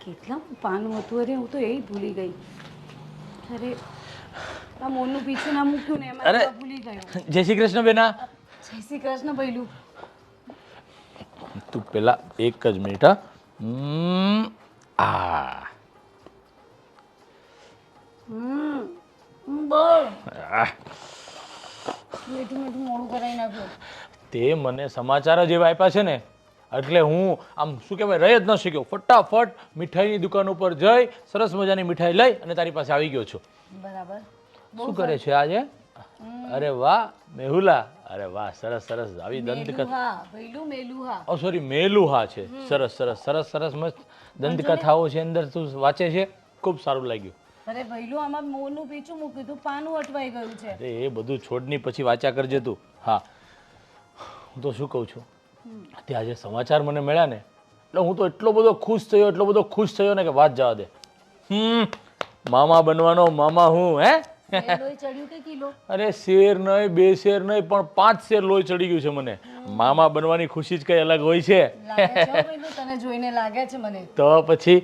કેટલામાં પાનું હતું? અરે હું તો એ ભૂલી ગઈ. અરે આ મોરનું પીછું ના મૂક્યું ને એમાં તો ભૂલી ગયો. જય શ્રી કૃષ્ણ બેના. જય શ્રી કૃષ્ણ ભૈલું. તું પેલા એક જ મિનિટ હા. આ બોલ. મીઠું મીઠું મોડું કરાવી નાખ્યું. તે મને સમાચાર જ એવા આપ્યા છે ને એટલે હું આમ શું કહેવાય રહી જ ન શક્યો. ફટાફટ મીઠાઈની દુકાન ઉપર જઈ સરસ મજાની મીઠાઈ લઈ અને તારી પાસે આવી ગયો છું. બરાબર. શું કરે છે આજે? અરે વાહ મેહુલા. અરે વાહ સરસ સરસ આવી દંતકથા. ભૈલું મેલુહા. ઓ સોરી મેલુહા છે. સરસ સરસ સરસ સરસ મસ્ત દંતકથાઓ છે અંદર તું વાંચે છે. ખૂબ સારું લાગ્યું. અરે ભૈલું આમાં મોરનું પીછું મૂક્યું તું પાનું અટવાઈ ગયું છે. અરે એ બધું છોડની પછી વાંચ્યા કરજે તું. હા હું તો શું કહું છું તે આજે સમાચાર મને મળ્યા ને એટલે હું તો એટલો બધો ખુશ થયો ને કે વાત જવા દે. મામા બનવાનો મામા હું હે. લોહી ચડ્યું કે કિલો? અરે શેર નહીં 2 શેર નહીં પણ 5 શેર લોહી ચડી ગયું છે મને. મામા બનવાની ખુશી જ કઈ અલગ હોય છે. તને જોઈને લાગે છે મને. તો પછી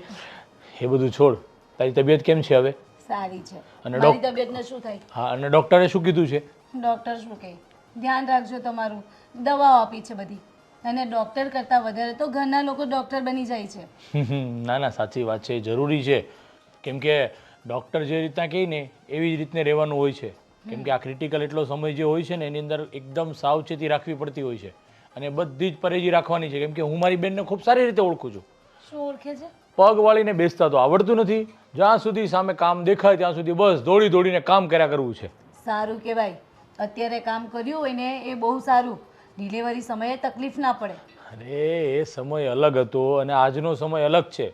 એ બધું છોડ. તારી તબિયત કેમ છે હવે? સારી છે. અને મારી તબિયતને શું થાય? હા અને ડોક્ટરે શું કીધું છે? ડોક્ટર શું કહે? ધ્યાન રાખજો તમારું. દવાઓ આપી છે બધી. અને ડોક્ટર કરતાં વધારે તો ઘરના લોકો ડોક્ટર બની જાય છે. ના ના સાચી વાત છે જરૂરી છે કેમ કે ડૉક્ટર જે રીતના કહે ને એવી જ રીતને રહેવાનું હોય છે કેમ કે આ ક્રિટિકલ એટલો સમય જે હોય છે ને એની અંદર એકદમ સાવચેતી રાખવી પડતી હોય છે અને બધી જ પરેજી રાખવાની છે કેમ કે હું મારી બેનને ખૂબ સારી રીતે ઓળખું છું. શું ઓળખે છે? પગ વાળીને બેસતા તો આવડતું નથી. જ્યાં સુધી સામે કામ દેખાય ત્યાં સુધી બસ દોડી દોડીને કામ કર્યા કરવું છે. સારું કહેવાય. અત્યારે કામ કર્યું હોય ને એ બહુ સારું. ડિલિવરી સમયે તકલીફ ના પડે. અરે એ સમય અલગ હતો અને આજનો સમય અલગ છે.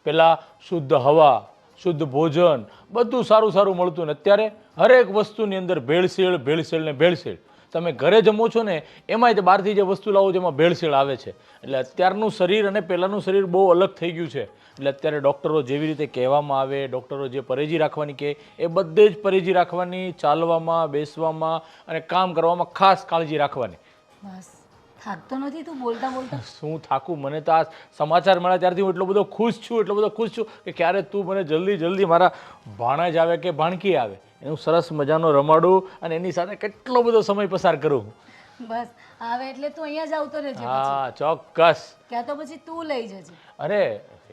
પેલા શુદ્ધ હવા શુદ્ધ ભોજન બધું સારું સારું મળતું ને અત્યારે હરેક વસ્તુની અંદર ભેળસેળ ભેળસેળ ને ભેળસેળ. તમે ઘરે જમો છો ને એમાંય તે બહારથી જે વસ્તુ લાવો છો એમાં ભેળસેળ આવે છે. એટલે અત્યારનું શરીર અને પહેલાંનું શરીર બહુ અલગ થઈ ગયું છે. એટલે અત્યારે ડૉક્ટરો જેવી રીતે કહેવામાં આવે ડૉક્ટરો જે પરેજી રાખવાની કહે એ બધે જ પરેજી રાખવાની. ચાલવામાં બેસવામાં અને કામ કરવામાં ખાસ કાળજી રાખવાની. બસ થાકતો નથી તું બોલતા બોલતા? શું થાકું? મને તો આ સમાચાર મળ્યા ત્યારથી હું એટલો બધો ખુશ છું કે ક્યારે તું મને જલ્દી મારા ભાણેજ આવે કે ભાણકી આવે એનું સરસ મજાનો રમાડું અને એની સાથે કેટલો બધો સમય પસાર કરું. બસ આવે એટલે તું અહીંયા જ આવતો રહેજે. હા ચોક્કસ. ક્યાં તો પછી તું લઈ જજે. અરે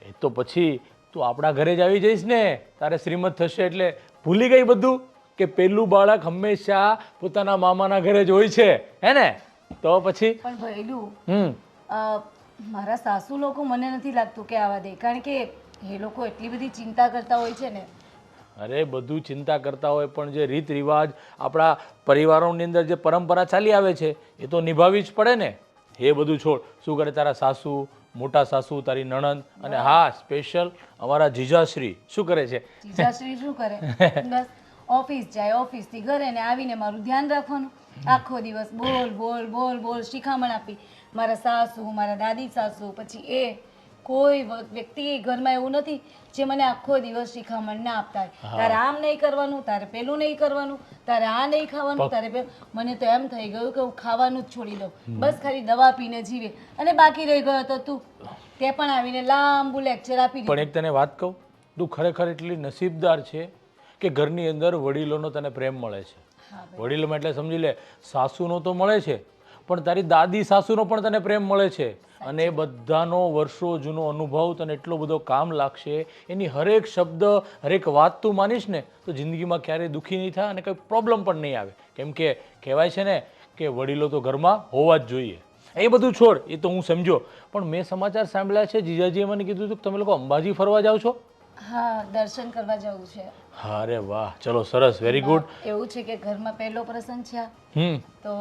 એ તો પછી તું આપણા ઘરે જ આવી જઈશ ને તારે શ્રીમત થશે એટલે ભૂલી ગઈ બધું કે પેલું બાળક હંમેશા પોતાના મામાના ઘરે જ હોય છે હે ને? તો પછી પણ ભૈલું મારા સાસુ લોકો મને નથી લાગતું કે આવા દે કારણ કે એ લોકો એટલી બધી ચિંતા કરતા હોય છે ને. અરે બધું ચિંતા કરતા હોય પણ જે રીત રિવાજ આપણા પરિવારોની અંદર જે પરંપરા ચાલી આવે છે એ તો નિભાવવી જ પડે ને. એ બધું છોડ. શું કરે તારા સાસુ મોટા સાસુ તારી નણંદ અને હા સ્પેશિયલ અમારા જીજાશ્રી શું કરે છે? જીજાશ્રી શું કરે? બસ ઓફિસ જાય ઓફિસથી ઘરે ને આવીને મારું ધ્યાન રાખવાનું. આખો દિવસ બોલ બોલ બોલ બોલ શિખામણ આપી. મારા સાસુ મારા દાદી સાસુ પછી એ કોઈ વ્યક્તિ ઘરમાં એવું નથી જે મને આખો દિવસ શિખામણ ના આપતા હોય. તારે આમ નહીં કરવાનું, તારે પેલું નહીં કરવાનું, તારે આ નહીં ખાવાનું, તારે પેલું. મને તો એમ થઈ ગયું કે હું ખાવાનું જ છોડી દઉં. બસ ખાલી દવા પીને જીવે. અને બાકી રહી ગયો તો તું તે પણ આવીને લાંબુ લેક્ચર આપી દીધું. પણ એક તને વાત કહું તું ખરેખર એટલી નસીબદાર છે કે ઘરની અંદર વડીલોનો તને પ્રેમ મળે છે. વડીલોમાં એટલે સમજી લે સાસુનો તો મળે છે પણ તારી દાદી સાસુનો પણ તને પ્રેમ મળે છે અને એ બધાનો વર્ષો જૂનો અનુભવ તને એટલો બધો કામ લાગશે. એની હરેક શબ્દ હરેક વાત તું માનીશ ને તો જિંદગીમાં ક્યારેય દુઃખી નહીં થાય અને કંઈ પ્રોબ્લેમ પણ નહીં આવે. કેમ કે કહેવાય છે ને કે વડીલો તો ઘરમાં હોવા જ જોઈએ. એ બધું છોડ એ તો હું સમજો પણ મેં સમાચાર સાંભળ્યા છે જીજાજીએ મને કીધું હતું કે તમે લોકો અંબાજી ફરવા જાઓ છો? હા દર્શન કરવા જવું છે. અરે વાહ ચલો સરસ વેરી ગુડ. એવું છે કે ઘરમાં પહેલો પ્રસંગ છે તો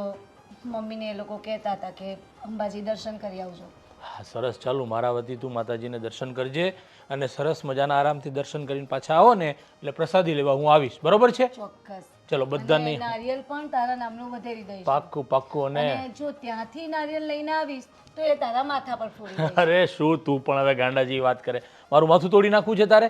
મમ્મીને એ લોકો કહેતા હતા કે અંબાજી દર્શન કરી આવજો. હા સરસ ચાલુ મારા વતી તું માતાજીને દર્શન કરજે અને સરસ મજાના આરામથી દર્શન કરીને પાછા આવો ને એટલે પ્રસાદી લેવા હું આવીશ. બરોબર છે? ચોક્કસ. ચલો બધાને નારિયેલ પણ તારા નામનું વધારી દઈશ. પાક્કું પાક્કું. અને જો ત્યાંથી નારિયેલ લઈને આવીશ તો એ તારા માથા પર ફોડી દઈશ. અરે શું તું પણ હવે ગાંડાજી વાત કરે. મારું માથું તોડી નાખવું છે તારે?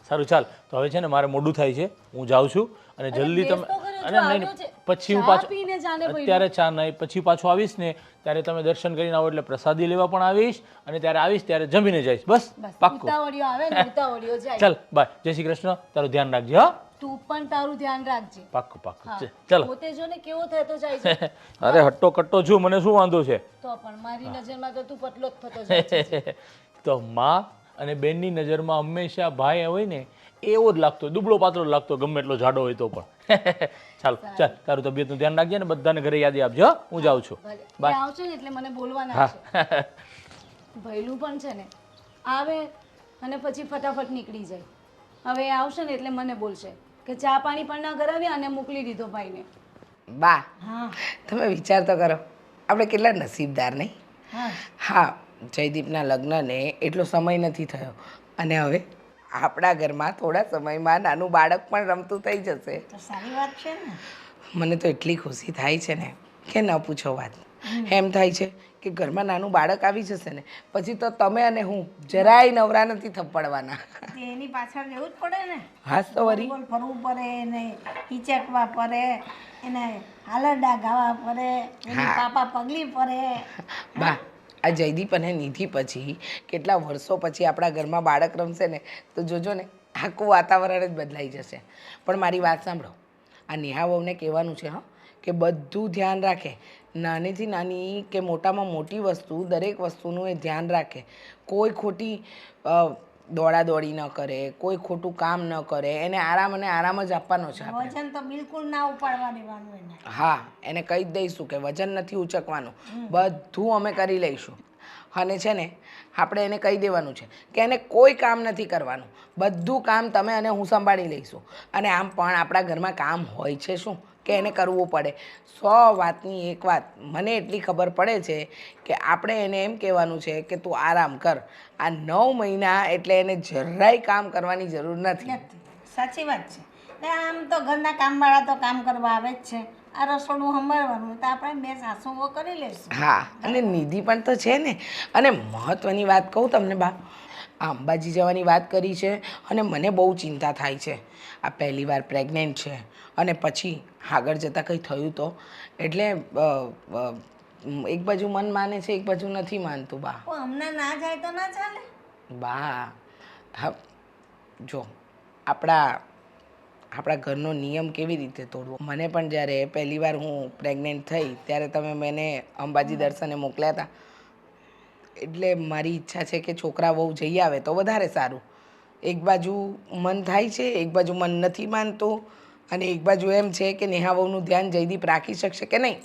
સારું ચાલ તો હવે છે ને મારે મોડું થાય છે હું જાઉં છું અને જલ્દી બેસ તમે તો ખરો, અને જો નહીં આવ્યો છે. પછી હું ચા પાછો પીને જાને ભાઈ. અત્યારે ચા નહીં, પછી પાછો આવીશ ને ત્યારે તમે દર્શન કરીને આવો એટલે પ્રસાદી લેવા પણ આવીશ અને ત્યારે આવીશ ત્યારે જમીને જઈશ. બસ બસ પાક્કું. ઉતાવળિયો આવે ને ઉતાવળિયો જાય. ચાલ બાય, જય શ્રી કૃષ્ણ. તારું ધ્યાન રાખજે. હા, તું પણ તારું ધ્યાન રાખજે. પાક્કું પાક્કું. હા. ચાલો. પોતે જો ને કેવો થતો જાય છે. અરે હટ્ટો કટ્ટો છું, મને શું વાંધો છે? તો પણ મારી નજરમાં તો તું પતલો જ થતો જાય છે. તો માં અને બેનની નજરમાં હંમેશા ભાઈ હોય ને એવો જ લાગતો હોય, દુબળો પાતળો લાગતો હોય, ગમે એટલો જાડો હોય તો પણ. ચાલ ચાલ, તારું તબિયતનું ધ્યાન રાખજે ને બધાને ઘરે યાદી આપજો. હા, હું જાઉં છું. ભલે. એ બાય. આવશે ને એટલે મને બોલવાના હા. છે. ભૈલું પણ છે ને આવે અને પછી ફટાફટ નીકળી જાય. હવે એ આવશે ને એટલે મને બોલશે કે ચા પાણી પણ ના કરાવ્યા અને મોકલી દીધો ભાઈને. બા હા તમે વિચાર તો કરો, આપણે કેટલા નસીબદાર નહીં? હા હા, જયદીપના લગ્નને એટલો સમય નથી થયો અને હવે આપણા ઘરમાં થોડા સમયમાં નાનું બાળક પણ રમતું થઈ જશે. તો સારી વાત છે ને. મને તો એટલી ખુશી થાય છે ને કે ન પૂછો વાત. એમ થાય છે કે ઘરમાં નાનું બાળક આવી જશે ને પછી તો તમે અને હું જરાય નવરા નથી થપડવાના. એની પાછળ જવું જ પડે ને. હાસ તો વરી. ગોળ ફરવું પડે એને હિચકવા પડે એને હાલરડા ગાવા પડે એની હા. પાપા પગલી પડે. બા આ જયદીપ અને નિધિ પછી કેટલા વર્ષો પછી આપણા ઘરમાં બાળક રમશે ને તો જોજો ને આખું વાતાવરણ જ બદલાઈ જશે. પણ મારી વાત સાંભળો, આ નેહા વહુને કહેવાનું છે હા કે બધું ધ્યાન રાખે, નાનીથી નાની કે મોટામાં મોટી વસ્તુ દરેક વસ્તુનું એ ધ્યાન રાખે. કોઈ ખોટી દોડાદોડી ન કરે, કોઈ ખોટું કામ ન કરે, એને આરામ અને આરામ જ આપવાનો છે આપણે. વજન તો બિલકુલ ના ઉપાડવા દેવાનું એને. હા, એને કહી જ દઈશું કે વજન નથી ઉચકવાનું, બધું અમે કરી લઈશું. અને છે ને આપણે એને કહી દેવાનું છે કે એને કોઈ કામ નથી કરવાનું, બધું કામ તમે અને હું સંભાળી લઈશું. અને આમ પણ આપણા ઘરમાં કામ હોય છે શું કે એને કરવું પડે. 100 વાતની એક વાત મને એટલી ખબર પડે છે કે આપણે એને એમ કહેવાનું છે કે તું આરામ કર. આ 9 મહિના એટલે એને જરાય કામ કરવાની જરૂર નથી. નથી, સાચી વાત છે. ને આમ તો ઘરના કામવાળા તો કામ કરવા આવે જ છે. આ રસોડું સંભાળવાનું તો આપણે બે સાસુઓ કરી લઈશું. હા, અને નિધિ પણ તો છે ને. અને મહત્ત્વની વાત કહું તમને બા, આ અંબાજી જવાની વાત કરી છે અને મને બહુ ચિંતા થાય છે. આ પહેલી વાર પ્રેગ્નેન્ટ છે અને પછી આગળ જતાં કંઈ થયું તો એટલે એક બાજુ મન માને છે, એક બાજુ નથી માનતું બા. હમણાં ના જાય તો ના ચાલે. બા હા, જો આપણા ઘરનો નિયમ કેવી રીતે તોડવો. મને પણ જ્યારે પહેલી વાર હું પ્રેગ્નેન્ટ થઈ ત્યારે તમે મને અંબાજી દર્શને મોકલ્યા હતા. એટલે મારી ઈચ્છા છે કે છોકરા બહુ જઈ આવે તો વધારે સારું. એક બાજુ મન થાય છે, એક બાજુ મન નથી માનતું અને એક બાજુ એમ છે કે નેહા વહુનું ધ્યાન જયદીપ રાખી શકશે કે નહીં.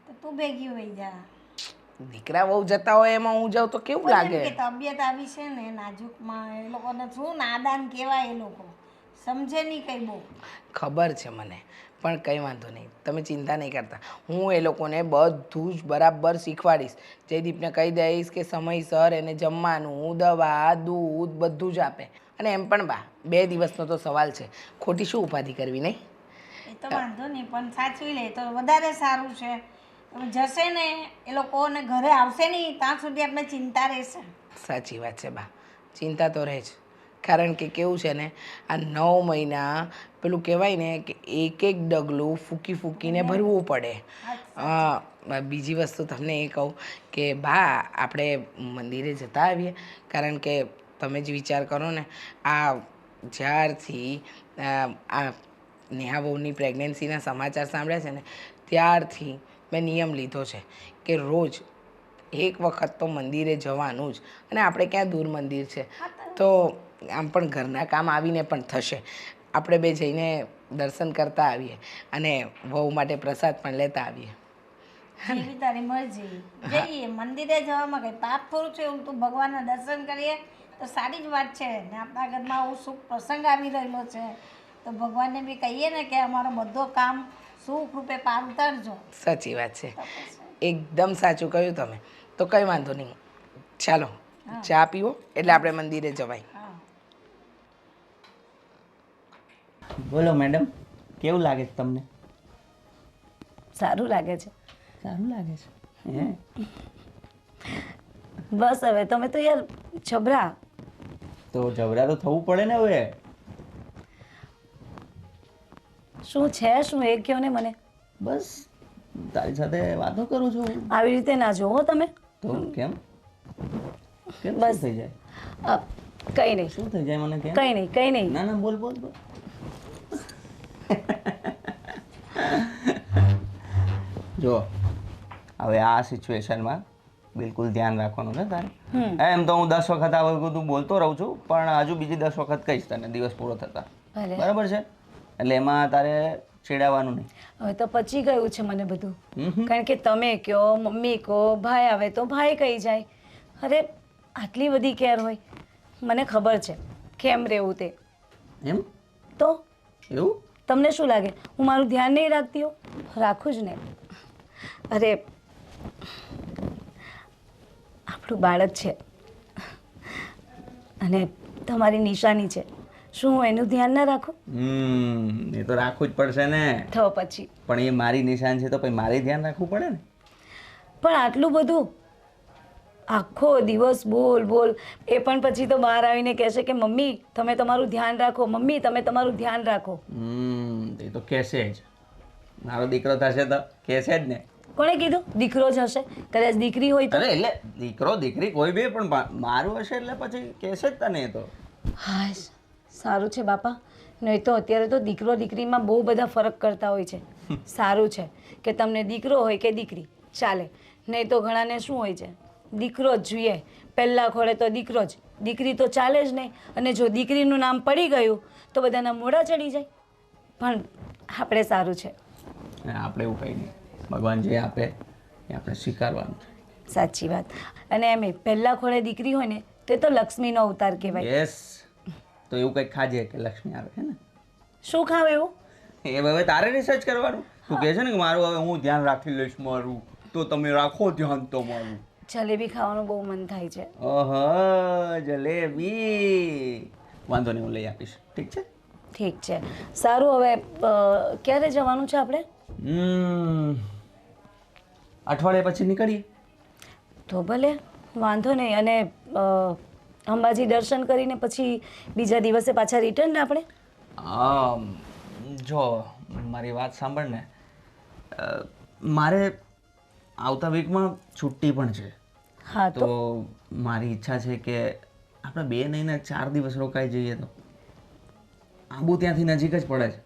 તો તું ભેગી વહી જા. દીકરા વહુ જતા હોય એમાં હું જાઉં તો કેવું પણ એમ લાગે? કે તબિયત આવી છે ને નાજુકમાં એ લોકોને શું નાદાન કહેવાય, એ લોકો સમજે નહીં કંઈ બહુ. ખબર છે મને, પણ કંઈ વાંધો નહીં, તમે ચિંતા નહીં કરતા. હું એ લોકોને બધું જ બરાબર શીખવાડીશ. જયદીપને કહી દઈશ કે સમયસર એને જમવાનું, દવા, દૂધ બધું જ આપે. અને એમ પણ બા 2 દિવસનો તો સવાલ છે, ખોટી શું ઉપાધિ કરવી નહીં? એ તો વાંધો નહીં, પણ સાચવી લે તો વધારે સારું છે. જશે ને એ લોકોને ઘરે આવશે નહીં ત્યાં સુધી આપણે ચિંતા રહેશે. સાચી વાત છે બા, ચિંતા તો રહે જ. કારણ કે કેવું છે ને આ 9 મહિના પેલું કહેવાય ને કે એક એક ડગલું ફૂંકી ફૂંકીને ભરવું પડે. બીજી વસ્તુ તમને એ કહું કે બા આપણે મંદિરે જતા આવીએ. કારણ કે તમે જ વિચાર કરો ને, આ જ્યારથી આ નેહા વહુની પ્રેગ્નન્સીના સમાચાર સાંભળ્યા છે ને ત્યારથી મેં નિયમ લીધો છે કે રોજ એક વખત તો મંદિરે જવાનું જ. અને આપણે ક્યાં દૂર મંદિર છે તો આમ પણ ઘરના કામ આવીને પણ થશે. આપણે બે જઈને દર્શન કરતા આવીએ અને વહુ માટે પ્રસાદ પણ લેતા આવીએ. જેવી તારી મરજી. જઈએ મંદિરે જવામાં કંઈ પાપ થોડું છે. એવું તું ભગવાનના દર્શન કરીએ તો સારી જ વાત છે. ને આપણા ઘરમાં આવું શુભ પ્રસંગ આવી રહેલો છે તો ભગવાનને બી કહીએ ને કે અમારો બધો કામ સુખ રૂપે પાર ઉતારજો. સાચી વાત છે, એકદમ સાચું કહ્યું તમે. તો કંઈ વાંધો નહીં, ચાલો ચા પીવો એટલે આપણે મંદિરે જવાય. હા, બોલો મેડમ, કેવું લાગે છે તમને? સારું લાગે છે. સારું લાગે છે હે? બસ હવે તમે તો યાર છબરા. તો જબરા તો થવું પડે ને હવે. શું છે શું એ કહો ને મને. બસ તારી સાથે વાતો કરું છું. આવી રીતે ના જોવો તમે. તો કેમ કેમ બસ. શું થઈ જાય? કંઈ નહીં, શું થઈ જાય મને કેમ? કંઈ નહીં, કંઈ નહીં. ના ના બોલ બોલ બોલ. જો હવે આ સિચ્યુએશનમાં બિલકુલ ધ્યાન રાખવાનું છે તારે. એમ તો હું 10 વખત આ બધું બોલતો રહું છું, પણ હજુ બીજી 10 વખત કહીશ તને દિવસ પૂરો થતા. ભલે. બરાબર છે? એટલે એમાં તારે ચીડાવવાનું નહીં. હવે તો પચી ગયું છે મને બધું. કારણ કે તમે કહો, મમ્મી કહો, ભાઈ આવે તો ભાઈ કહી જાય. અરે આટલી બધી કેર હોય. મને ખબર છે કેમ રહેવું તે. એમ? તો એવું? તમને શું લાગે હું મારું ધ્યાન નહીં રાખતી હોઉં? રાખું જ ને. અરે આપણું બાળક છે અને તમારી નિશાની છે, શું હું એનું ધ્યાન ના રાખું? એ તો રાખવું જ પડશે ને. તો પછી પણ એ મારી નિશાન છે તો પછી મારે ધ્યાન રાખવું પડે ને. પણ આટલું બધું આખો દિવસ બોલ બોલ, એ પણ પછી તો બહાર આવીને કહેશે કે મમ્મી તમે તમારું ધ્યાન રાખો, મમ્મી તમે તમારું ધ્યાન રાખો. એ તો કહેશે જ. મારો દીકરો થશે તો કહેશે જ ને. કોણે કીધું દીકરો જ હશે? કદાચ દીકરી હોય તો. અરે એટલે દીકરો દીકરી કોઈ બી, પણ મારું હશે એટલે પછી કહેશે જ તને. એ તો હા સારું છે બાપા. નહીં તો અત્યારે તો દીકરો દીકરીમાં બહુ બધા ફરક કરતા હોય છે. સારું છે કે તમને દીકરો હોય કે દીકરી ચાલે, નહીં તો ઘણાને શું હોય છે દીકરો જ જોઈએ, પહેલા ખોળે તો દીકરો જ, દીકરી તો ચાલે જ નહીં. અને જો દીકરીનું નામ પડી ગયું તો બધાના મોઢા ચડી જાય. પણ આપણે સારું છે. આપણે એવું કંઈ નહીં. ભગવાન જે આપે એ આપણે સ્વીકારવાનું છે. સાચી વાત. અને એમ પહેલા ખોળે દીકરી હોય ને તે તો લક્ષ્મીનો અવતાર કહેવાય. યસ. તો એવું કંઈક ખાજે કે લક્ષ્મી આવે છે ને. શું ખાવ એવું? એ હવે તારે રિસર્ચ કરવાનું. તું કહે છે ને કે મારું હવે હું ધ્યાન રાખી લઈશ મારું, તો તમે રાખો ધ્યાન તો મારું. જલેબી ખાવાનું બહુ મન થાય છે. ઓહો જલેબી. વાંધો નહીં, હું લઈ આપીશ. ઠીક છે? ઠીક છે. સારું, હવે ક્યારે જવાનું છે આપણે? અઠવાડિયા પછી નીકળીએ. તો ભલે, વાંધો નહીં. અને અંબાજી દર્શન કરીને પછી બીજા દિવસે પાછા રિટર્ન આપણે? જો મારી વાત સાંભળ ને, મારે આવતા વીકમાં છુટ્ટી પણ છે. હા તો મારી ઈચ્છા છે કે આપણે 2 નહીં ને 4 દિવસ રોકાઈ જઈએ. તો આબુ ત્યાંથી નજીક જ પડે છે,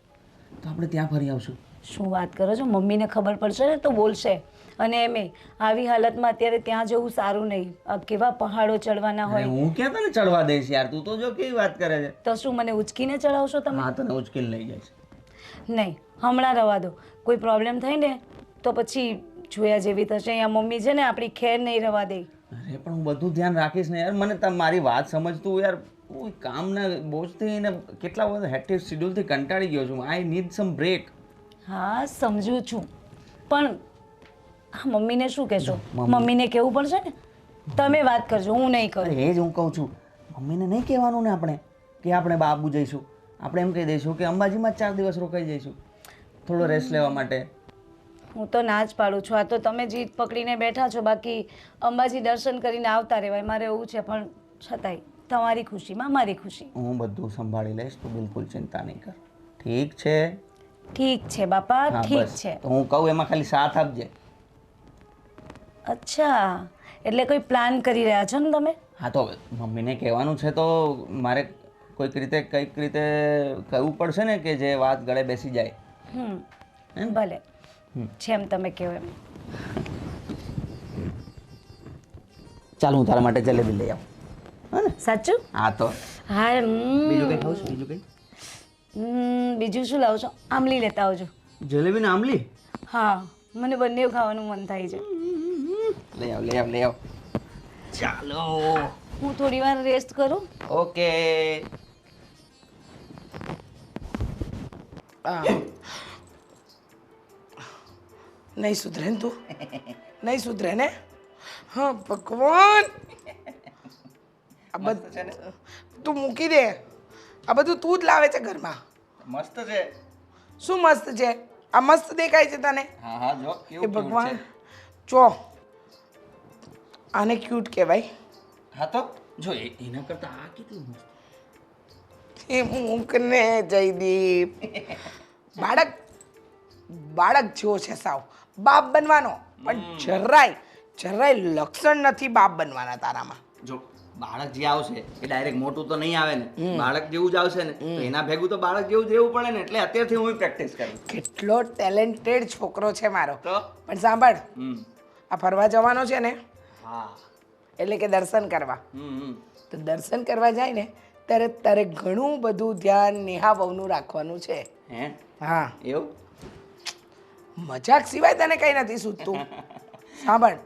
તો આપણે ત્યાં ફરી આવશું. શું વાત કરો છો? મમ્મીને ખબર પડશે ને તો બોલશે. અને એમે આવી હાલતમાં અત્યારે ત્યાં જવું સારું નહીં. કેવા પહાડો ચડવાના હોય. હું ક્યાં તને ચડવા દઈશ યાર, તું તો જો કેવી વાત કરે છે. તો શું મને ઉચકીને ચડાવશો તમે? હા, તને ઉચકીને લઈ જાય છે. નહીં, હમણાં રવા દો. કોઈ પ્રોબ્લેમ થાય ને તો પછી જોયા જેવી થશે. અહીંયા મમ્મી છે ને આપણી ખેર નહીં રવા દે. અરે પણ હું બધું ધ્યાન રાખીશ ને યાર. મને મારી વાત સમજતું યાર. હું કામના બોજથી ને કેટલા બધા હેક્ટિક શેડ્યુલથી કંટાળી ગયો છું. I need some break. હા સમજુ છું, પણ મમ્મીને શું કહેશો? મમ્મીને કહેવું પડશે ને. તમે વાત કરજો, હું નહીં કરું. એ જ હું કહું છું, મમ્મીને નહીં કહેવાનું ને આપણે કે આપણે બાબુ જઈશું. આપણે એમ કહી દઈશું કે અંબાજીમાં 4 દિવસ રોકાઈ જઈશું થોડો રેસ્ટ લેવા માટે. હું તો ના જ પાડું છું. આ તો તમે જીદ પકડીને બેઠા છો. બાકી અંબાજી દર્શન કરીને આવતા રહેવાય. મારે એવું છે, પણ છતાંય તમારી ખુશીમાં મારી ખુશી. હું બધું સંભાળી લઈશ, તું બિલકુલ ચિંતા નહીં કર. ઠીક છે? ઠીક છે બાપા, હા, ઠીક બસ. છે. તો હું કહું એમાં ખાલી સાથ આપજે. અચ્છા, એટલે કોઈ પ્લાન કરી રહ્યા છો ને તમે? હા, તો મમ્મીને કહેવાનું છે તો મારે કોઈક રીતે કંઈક રીતે કહેવું પડશે ને કે જે વાત ગળે બેસી જાય. ભલે, જેમ તમે કહો એમ. ચાલ હું તારા માટે જલેબી લઈ આવું. હા ને? સાચું? હા તો હા. બીજું કંઈ ખાવું છું? બીજું કંઈ? બીજું શું લાવો છો? આમલી લેતા આવજો. જલેબી ને આમલી? હા, મને બંને ખાવાનું મન થાય છે. લઈ આવ લઈ આવ લઈ આવ. ચાલો, હું થોડી વાર રેસ્ટ કરું. ઓકે. નહીં સુધરે ને તું? નહીં સુધરે ને? હા ભગવાન, આ બધું તું મૂકી દે. આ બધું તું જ લાવે છે ઘરમાં. મસ્ત છે. શું મસ્ત છે? આ મસ્ત દેખાય છે તને? હા હા, જો એ કેવું ભગવાન, જો આને ક્યુટ કહેવાય. હા તો જો એના કરતા આ કેટલું મસ્ત. એ મૂકને જયદીપ. બાળક જેવો છે સાવ, બાપ બનવાનો પણ જરાય લક્ષણ નથી બાપ બનવાના તારામાં. જો બાળક જે આવશે એ ડાયરેક્ટ મોટું તો નહીં આવે ને, બાળક જેવું જ આવશે ને તો એના ભેગું તો બાળક જેવું જ રહેવું પડે ને. એટલે અત્યારથી હું પ્રેક્ટિસ કરું. કેટલો ટેલેન્ટેડ છોકરો છે મારો. તો પણ સાંભળ, હમ આ ફરવા જવાનો છે ને, હા એટલે કે દર્શન કરવા, હમ તો દર્શન કરવા જાય ને ત્યારે તારે ઘણું બધું ધ્યાન નેહા વહુનું રાખવાનું છે. હે હા, એવું? મજાક સિવાય તને કંઈ નથી સૂચતું. સાંભળ,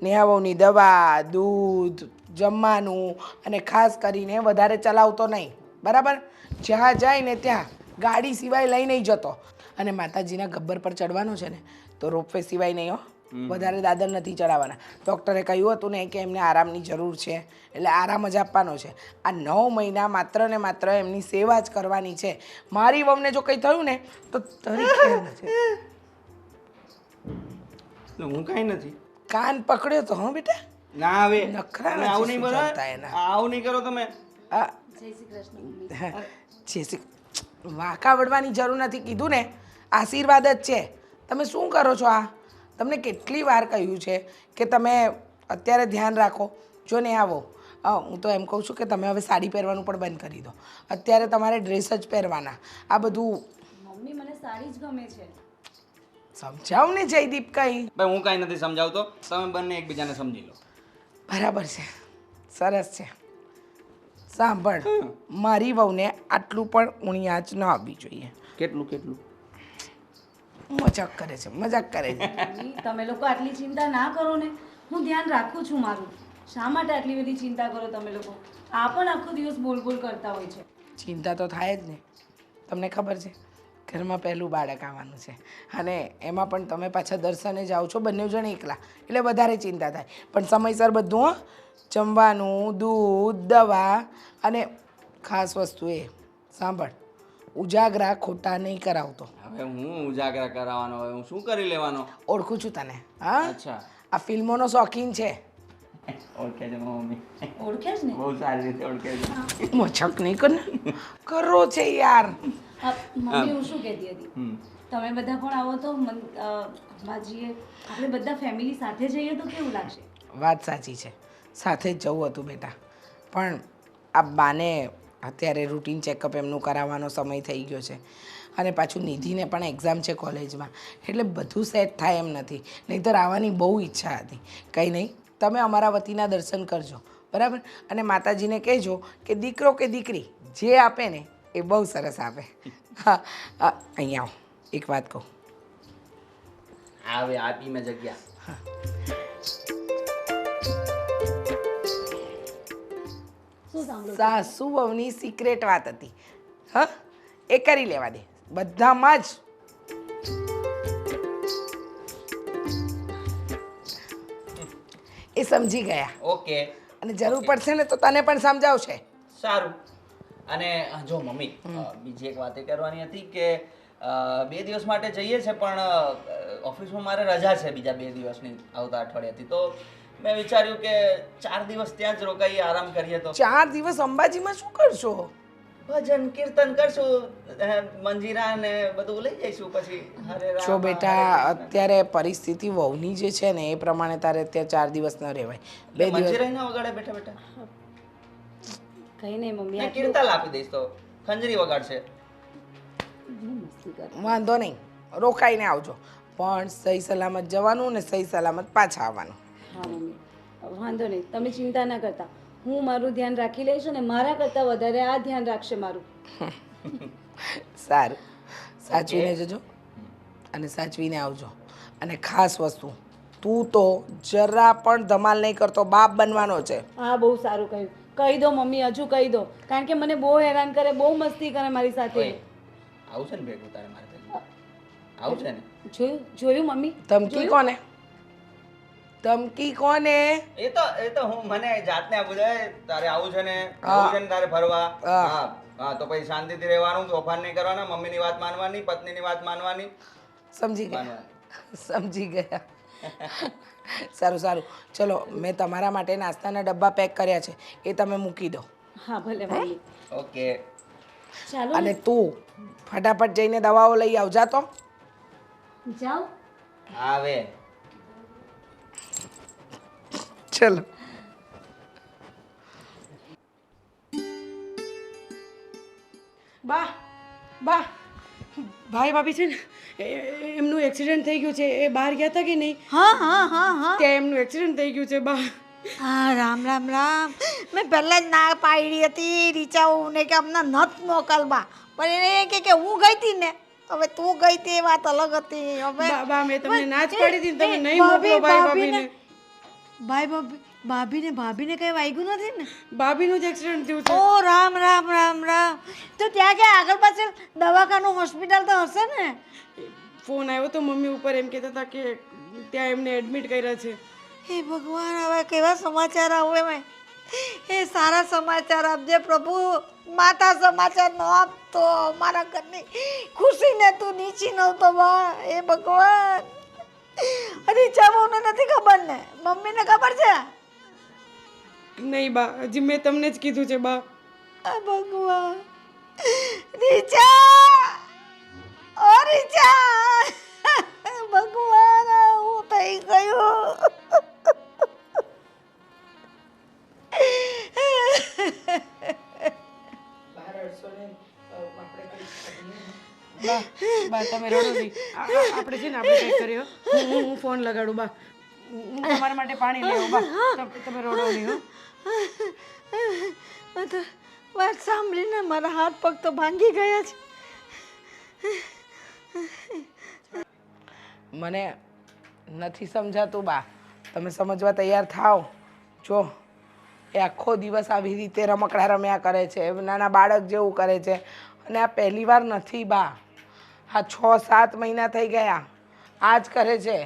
નેહા વહુની દવા, દૂધ, જમવાનું અને ખાસ કરીને વધારે ચલાવતો નહીં, બરાબર? જ્યાં જાય ને ત્યાં ગાડી સિવાય લઈ નહીં જતો. અને માતાજીના ગબ્બર પર ચડવાનું છે ને તો રોપવે સિવાય નહીં હો, વધારે દાદર નથી ચડાવવાના. ડૉક્ટરે કહ્યું હતું ને કે એમને આરામની જરૂર છે, એટલે આરામ જ આપવાનો છે. આ 9 મહિના માત્ર ને માત્ર એમની સેવા જ કરવાની છે. મારી વહુને જો કંઈ થયું ને તો તરી ખેર નથી. તો હું કાંઈ નથી. કાન પકડ્યો તો હં બેટા, ના આવે નખરા તમે આવું નહીં બોલો. સુધારતા એના. આવું નહીં કરો તમે. આ જય શ્રી કૃષ્ણ મમ્મી. જે શ્રી વાંકા વળવાની જરૂર નથી, કીધું ને આશીર્વાદ જ છે. તમે શું કરો છો આ? તમને કેટલી વાર કહ્યું છે કે તમે અત્યારે ધ્યાન રાખો. જો ને આવો, હું તો એમ કહું છું કે તમે હવે સાડી પહેરવાનું પણ બંધ કરી દો. અત્યારે તમારે ડ્રેસ જ પહેરવાના. આ બધું મમ્મી મને સાડી જ ગમે છે. સમજાવ ને જયદીપ કંઈ. ભાઈ હું કાંઈ નથી સમજાવતો, તમે બંને એકબીજાને સમજી લો. બરાબર છે, સરસ છે. સાંભળ, મારી વહુને આટલું પણ ઊણી આંચ ન આવવી જોઈએ. કેટલું કેટલું? મજાક કરે છે, મજાક કરે છે. મમ્મી તમે લોકો આટલી ચિંતા ના કરો ને, હું ધ્યાન રાખું છું મારું. શા માટે આટલી બધી ચિંતા કરો તમે લોકો? આ પણ આખો દિવસ બોલ બોલ કરતા હોય છે. ચિંતા તો થાય જ ને. તમને ખબર છે ઘરમાં પહેલું બાળક આવવાનું છે અને એમાં પણ તમે પાછા દર્શને જાઓ છો બંને જણ એકલા, એટલે વધારે ચિંતા થાય. પણ સમયસર બધું હો, જમવાનું, દૂધ, દવા અને ખાસ વસ્તુ એ સાંભળ, ઉજાગરા ખોટા નહીં કરાવતો. હવે હું ઉજાગરા કરાવવાનો, હવે હું શું કરી લેવાનો? ઓળખું છું તને. હા, અચ્છા, આ ફિલ્મોનો શોખીન છે. ઓળખે છે મમ્મી. ઓળખે જ ને? બહુ સારી રીતે ઓળખે છે. મજાક નહીં કર ને, કરો છે યાર. મમ્મી હું શું કહેતી હતી, તમે બધા પણ આવો તો બાજીએ આપણે બધા ફેમિલી સાથે જઈએ તો કેવું લાગશે? વાત સાચી છે, સાથે જ જવું હતું બેટા, પણ આ બાને અત્યારે રૂટીન ચેકઅપ એમનું કરાવવાનો સમય થઈ ગયો છે અને પાછું નિધિને પણ એક્ઝામ છે કોલેજમાં, એટલે બધું સેટ થાય એમ નથી. નહીંતર આવવાની બહુ ઈચ્છા હતી. કંઈ નહીં, તમે અમારા વતીના દર્શન કરજો, બરાબર? અને માતાજીને કહેજો કે દીકરો કે દીકરી જે આપે ને એ બહુ સરસ આપે. હા, અહીંયા આવો, એક વાત કહું. હવે આપી મેં જગ્યા. શું સાંભળો? સાસુ વહુની સિક્રેટ વાત હતી. હા, એ કરી લેવા દે બધામાં જ. એ સમજી ગયા ઓકે, અને જરૂર પડશે ને તો તને પણ સમજાવશે. સારું. અને જો મમ્મી, બીજી એક વાત એ કરવાની હતી કે 2 દિવસ માટે જઈએ છે પણ ઓફિસમાં મારે રજા છે બીજા 2 દિવસની આવતા અઠવાડિયાથી, તો મેં વિચાર્યું કે 4 દિવસ ત્યાં જ રોકાઈએ, આરામ કરીએ. તો 4 દિવસ અંબાજીમાં શું કરશો? ભજન કીર્તન કરશું, મંજીરા ને બધું લઈ જઈશું. પછી હરે રામ જો બેટા, અત્યારે પરિસ્થિતિ વહુની જે છે ને એ પ્રમાણે તારે ત્યાં 4 દિવસ ન રહેવાય. 2 દિવસ મંજીરા ના વગાડે બેઠા બેઠા. કઈ નહીં મમ્મી, મેં કીર્તન આપી દઈશ તો ખંજરી વગાડશે. આટલું મસ્તી કરે. વાંધો નહીં, રોકાઈને આવજો, પણ સહી સલામત જવાનું ને સહી સલામત પાછા આવવાનું. હા મમ્મી, વાંધો નહીં, તમે ચિંતા ના કરતા. હું મારું ધ્યાન રાખી લઈશ અને મારા કરતાં વધારે આ ધ્યાન રાખશે મારું. સારું, સાચવીને જજો અને સાચવીને આવજો. અને ખાસ વસ્તુ, તું તો જરા પણ ધમાલ નહીં કરતો, બાપ બનવાનો છે. હા, બહુ સારું કહ્યું. કહી દો મમ્મી, હજુ કહી દો, કારણ કે મને બહુ હેરાન કરે, બહુ મસ્તી કરે મારી સાથે. આવું છે ને ભેગું તારે મારે ભેગું? આવું છે ને? જોયું મમ્મી? ધમકી કોને? ધમકી કોને? એ તો હું મને જાતને આ બધા તારે આવું છે ને, આવું છે ને તારે ફરવા. હા હા, તો પછી શાંતિથી રહેવાનું, તોફાન નહીં કરવાના, મમ્મીની વાત માનવાની, પત્નીની વાત માનવાની. સમજી ગયા, સમજી ગયા. સારું સારું, ચલો, મેં તમારા માટે નાસ્તાના ડબ્બા પેક કર્યા છે, એ તમે મૂકી દો. હા ભલે મમ્મી. ઓકે. ચાલો અને તું ફટાફટ જઈને દવાઓ લઈ આવ જા તો. જાઓ. આવે ચલો. બા બા ભાઈ ભાભી છે ને એમનું એક્સિડન્ટ થઈ ગયું છે. એ બહાર ગયા હતા કે નહીં? હા હા હા હા ત્યાં એમનું એક્સિડન્ટ થઈ ગયું છે બા. હા રામ રામ રામ મેં પહેલાં જ ના પાડી હતી રીચાઓને કે અમને નથ મોકલવા, પણ એને એ કે હું ગઈ હતી ને, હવે તું ગઈ હતી એ વાત અલગ હતી. હવે બા મેં તમને ના જ પાડી હતી ને, તમે નહીં મોકલો ભાઈ ભાભીને. ભાભીને કઈ વાગ્યું નથી ને? ભાભીનું જ એક્સિડન્ટ થયું છે. ઓ રામ રામ રામ રામ. તો ત્યાં કે આગળ પાછળ દવાખાનું હોસ્પિટલ તો હશે ને? ફોન આવ્યો તો મમ્મી ઉપર, એમ કહેતા હતા કે ત્યાં એમને એડમિટ કર્યા છે. હે ભગવાન, હવે કેવા સમાચાર આવે મેં? એ સારા સમાચાર આપજે પ્રભુ. માતા સમાચાર ન આપતો મારા ઘરની ખુશીને તું નીચી નહોતો બા. એ ભગવાન, અરે ચાવોને નથી ખબર ને, મમ્મીને ખબર છે? નહીં બા, હજી મેં તમને જ કીધું છે બા. આ ભગવાન, રીચા, ઓ રીચા, ભગવાન હું થઈ ગયું. બા તમે રડો નહીં. આપણે છે ને આપણે કંઈક કરીએ. હું ફોન લગાડું બા. હું તમારા માટે પાણી લઈ આવું બા. તમે રડો નહીં હો. વાત સાંભળીને મારા હાથ પગ તો ભાંગી ગયા છે. મને નથી સમજાતું બા, તમે સમજવા તૈયાર થાવ. જો એ આખો દિવસ આવી રીતે રમકડા રમ્યા કરે છે, નાના બાળક જેવું કરે છે. અને આ પહેલી વાર નથી બા, આ 6-7 મહિના થઈ ગયા આ જ કરે છે.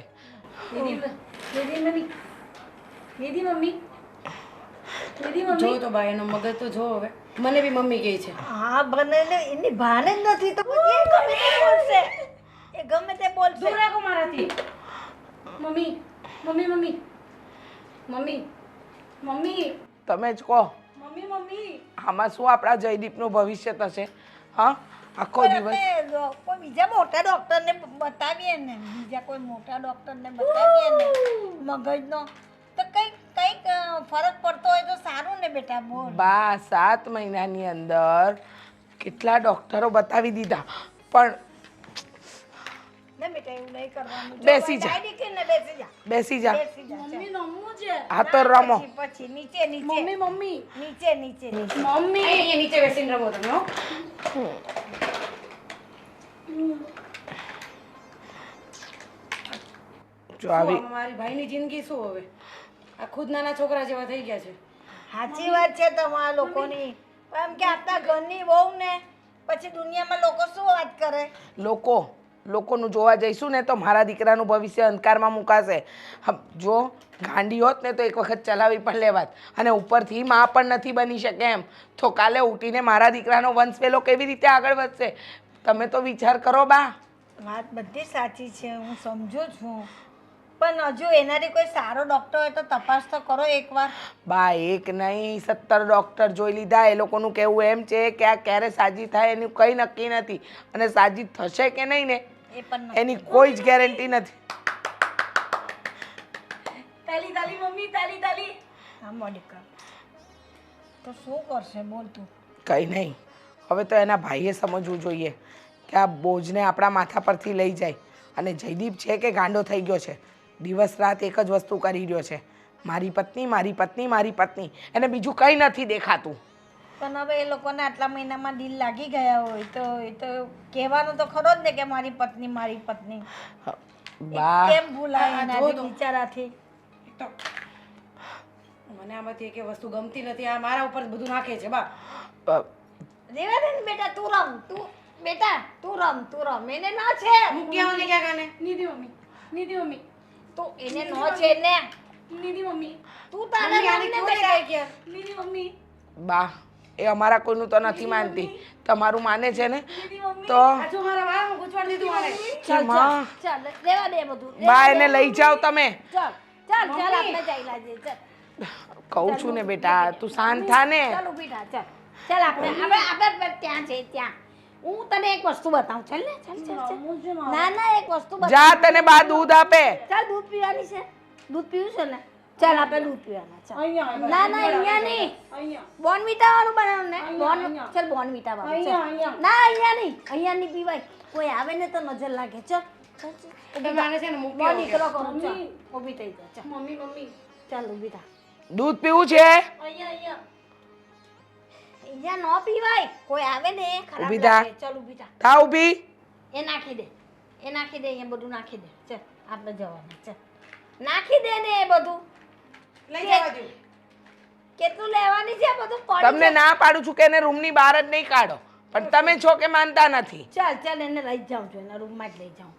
જો તો બા એનો મગજ તો જો. હવે મને બી મમ્મી કહે છે. હા બને ને, એની ભાન જ નથી તો પછી એ ગમે તે બોલશે. એ ગમે તે બોલશે. દૂર રાખો મારાથી. Mummy mummy mummy mummy mummy તમે જ કહો, મમ્મી મમ્મી. આમાં શું આપણા જયદીપનું ભવિષ્ય થશે? હા, આખો પણ દિવસ આપણે કોઈ બીજા મોટા ડોક્ટરને બતાવીએ ને, બીજા કોઈ મોટા ડોક્ટરને બતાવીએ ને મગજનો, તો કંઈક ફરક પડતો હોય તો સારું ને બેટા. બોલ. બા 7 મહિનાની અંદર કેટલા ડોક્ટરો બતાવી દીધા, પણ ના બેટા એવું નહીં કરવાનું. બેસી જા. ડાયરેક્ટ ને બેસી જા. બેસી જા. બેસી જા. મમ્મી નમવું છે. હા તો રમો. પછી નીચે મમ્મી મમ્મી નીચે નીચે નીચે. મમ્મી અહીંયા નીચે બેસીને રમો તમે હો. જો આવી શું મારી ભાઈની જિંદગી શું હવે? આ ખુદ નાના છોકરા જેવા થઈ ગયા છે. સાચી વાત છે તમારા લોકોની. એમ કે આપણા ઘરની બહુ ને પછી દુનિયામાં લોકો શું વાત કરે? લોકોનું જોવા જઈશું ને તો મારા દીકરાનું ભવિષ્ય અંધકારમાં મુકાશે. જો ગાંડી હોત ને તો એક વખત ચલાવી પણ લેવાત, અને ઉપરથી માં પણ નથી બની શકે એમ, તો કાલે ઉઠીને મારા દીકરાનો વંશ વેલો કેવી રીતે આગળ વધશે? તમે તો વિચાર કરો બા. વાત બધી સાચી છે, હું સમજુ છું, પણ હજુ એનાથી કોઈ સારો ડૉક્ટર હોય તો તપાસ તો કરો એકવાર. બા એક નહીં 17 ડૉક્ટર જોઈ લીધા. એ લોકોનું કહેવું એમ છે કે આ ક્યારે સાજી થાય એનું કંઈ નક્કી નથી, અને સાજી થશે કે નહીં ને એ પણ એની કોઈ જ ગેરંટી નથી. તાલી તાલી મમ્મી તાલી તાલી. હા મોનિકા, તો શું કરશે બોલ તું? કંઈ નહીં, હવે તો એના ભાઈએ સમજવું જોઈએ કે આ બોજને આપણા માથા પરથી લઈ જાય. અને જયદીપ છે કે ગાંડો થઈ ગયો છે, દિવસ રાત એક જ વસ્તુ કરી રહ્યો છે, મારી પત્ની મારી પત્ની મારી પત્ની. એને બીજું કંઈ નથી દેખાતું. પણ હવે એ લોકોને આટલા મહિનામાં દિલ લાગી ગયા હોય તો એ તો કહેવાનું તો ખરો જ ને કે મારી પત્ની મારી પત્ની. બા કેમ ભૂલાય એના બિચારાથી? તો મને આમાંથી એક વસ્તુ ગમતી નથી. આ મારા ઉપર બધું નાખે છે બા. રેવા દે ને બેટા, તું રમ. તું રમ. એને ન છે. હું ક્યાં ને ક્યાં ગાને નીતિ મમ્મી તો એને ન છે ને. નીતિ મમ્મી તું તારે રમને બેટા. નીતિ મમ્મી બા એ અમારા કોઈનું તો નથી માનતી, તમારું માને છે ને તો આ જો મારા વાળમાં ગુચવાડી દીધું આને. માં ચાલ રેવા દે બધું. બા એને લઈ જાઓ તમે. ચાલ આપણે જઈ લાજે. ચાલ કહું છું ને બેટા, તું શાંત થા ને. ચાલ ઊભી થા. ચાલ ચાલ આપણે ત્યાં છે ત્યાં હું તને એક વસ્તુ બતાવું ચાલ ને ચાલ ના ના એક વસ્તુ બતાવું જા તને બા દૂધ આપે. ચાલ દૂધ પીવાની છે દૂધ પીવું છે ને ચાલ આપણે દૂધ પીવાના ચાલ ના ના અહીંયા નહીં બોર્નવિટા વાળું બનાવ ને ચાલ બોર્નવિટા વાળું ના અહીંયા નહીં પીવાય કોઈ આવે ને તો નજર લાગે ચાલ મારે છે ને મૂકી બહુ નીકળો કરું ચાલ ઊભી થઈ જા ચાલ મમ્મી ચાલ ઊભી થા દૂધ પીવું છે? અહીંયા ન પીવાય કોઈ આવે ને ખરાબ ઊભી થા. લાગે ચાલ ઊભી થા થા ઊભી. એ નાખી દે અહીંયા બધું નાખી દે ચાલ આપણે જવાના ચાલ નાખી દે ને એ બધું લઈ જવા દો. કેટલું લેવાની છે બધું પડી તમને ના પાડું છું કે એને રૂમની બહાર જ નહીં કાઢો, પણ તમે છો કે માનતા નથી. ચાલ એને લઈ જાઉં છું એના રૂમમાં જ લઈ જાઉં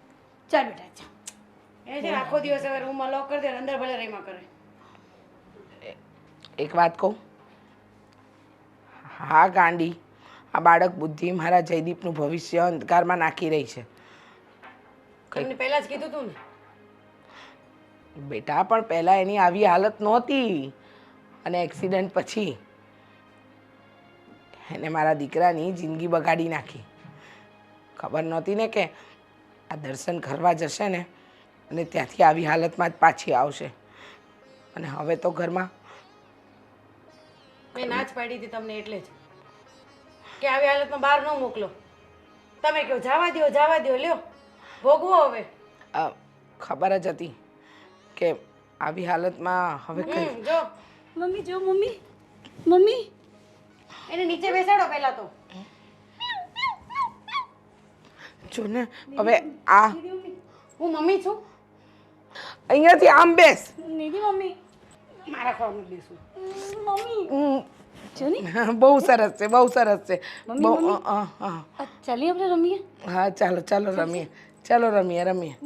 ચાલ બેટા ચાલ એ છે ને આખો દિવસ હવે રૂમમાં લોક કરી દે અંદર ભલે રહીમાં કરે. એક વાત કહું, હા ગાંડી, આ બાળક બુદ્ધિ મારા જયદીપનું ભવિષ્ય અંધકારમાં નાખી રહી છે. તમને પહેલા જ કીધું તું ને. બેટા પણ પહેલાં એની આવી હાલત નહોતી, અને એક્સિડન્ટ પછી એને મારા દીકરાની જિંદગી બગાડી નાખી. ખબર નહોતી ને કે આ દર્શન કરવા જશે ને અને ત્યાંથી આવી હાલતમાં જ પાછી આવશે. અને હવે તો ઘરમાં મેં ના જ પાડી હતી તમને એટલે જ કે આવી હાલતમાં બહાર ન મોકલો. તમે કહો જવા દો લ્યો ભોગવો હવે. ખબર જ હતી કે આવી હાલતમાં હવે કઈ જો મમ્મી એને નીચે બેસાડો પહેલા તો. જો ને હવે આ હું મમ્મી છું. અહીંયાથી આમ બેસ. મારા ખોળામાં જ બેસું. બહુ સરસ છે, બહુ સરસ છે. ચાલીએ આપણે રમીએ. હા ચાલો રમીએ, ચાલો રમીએ. નહીં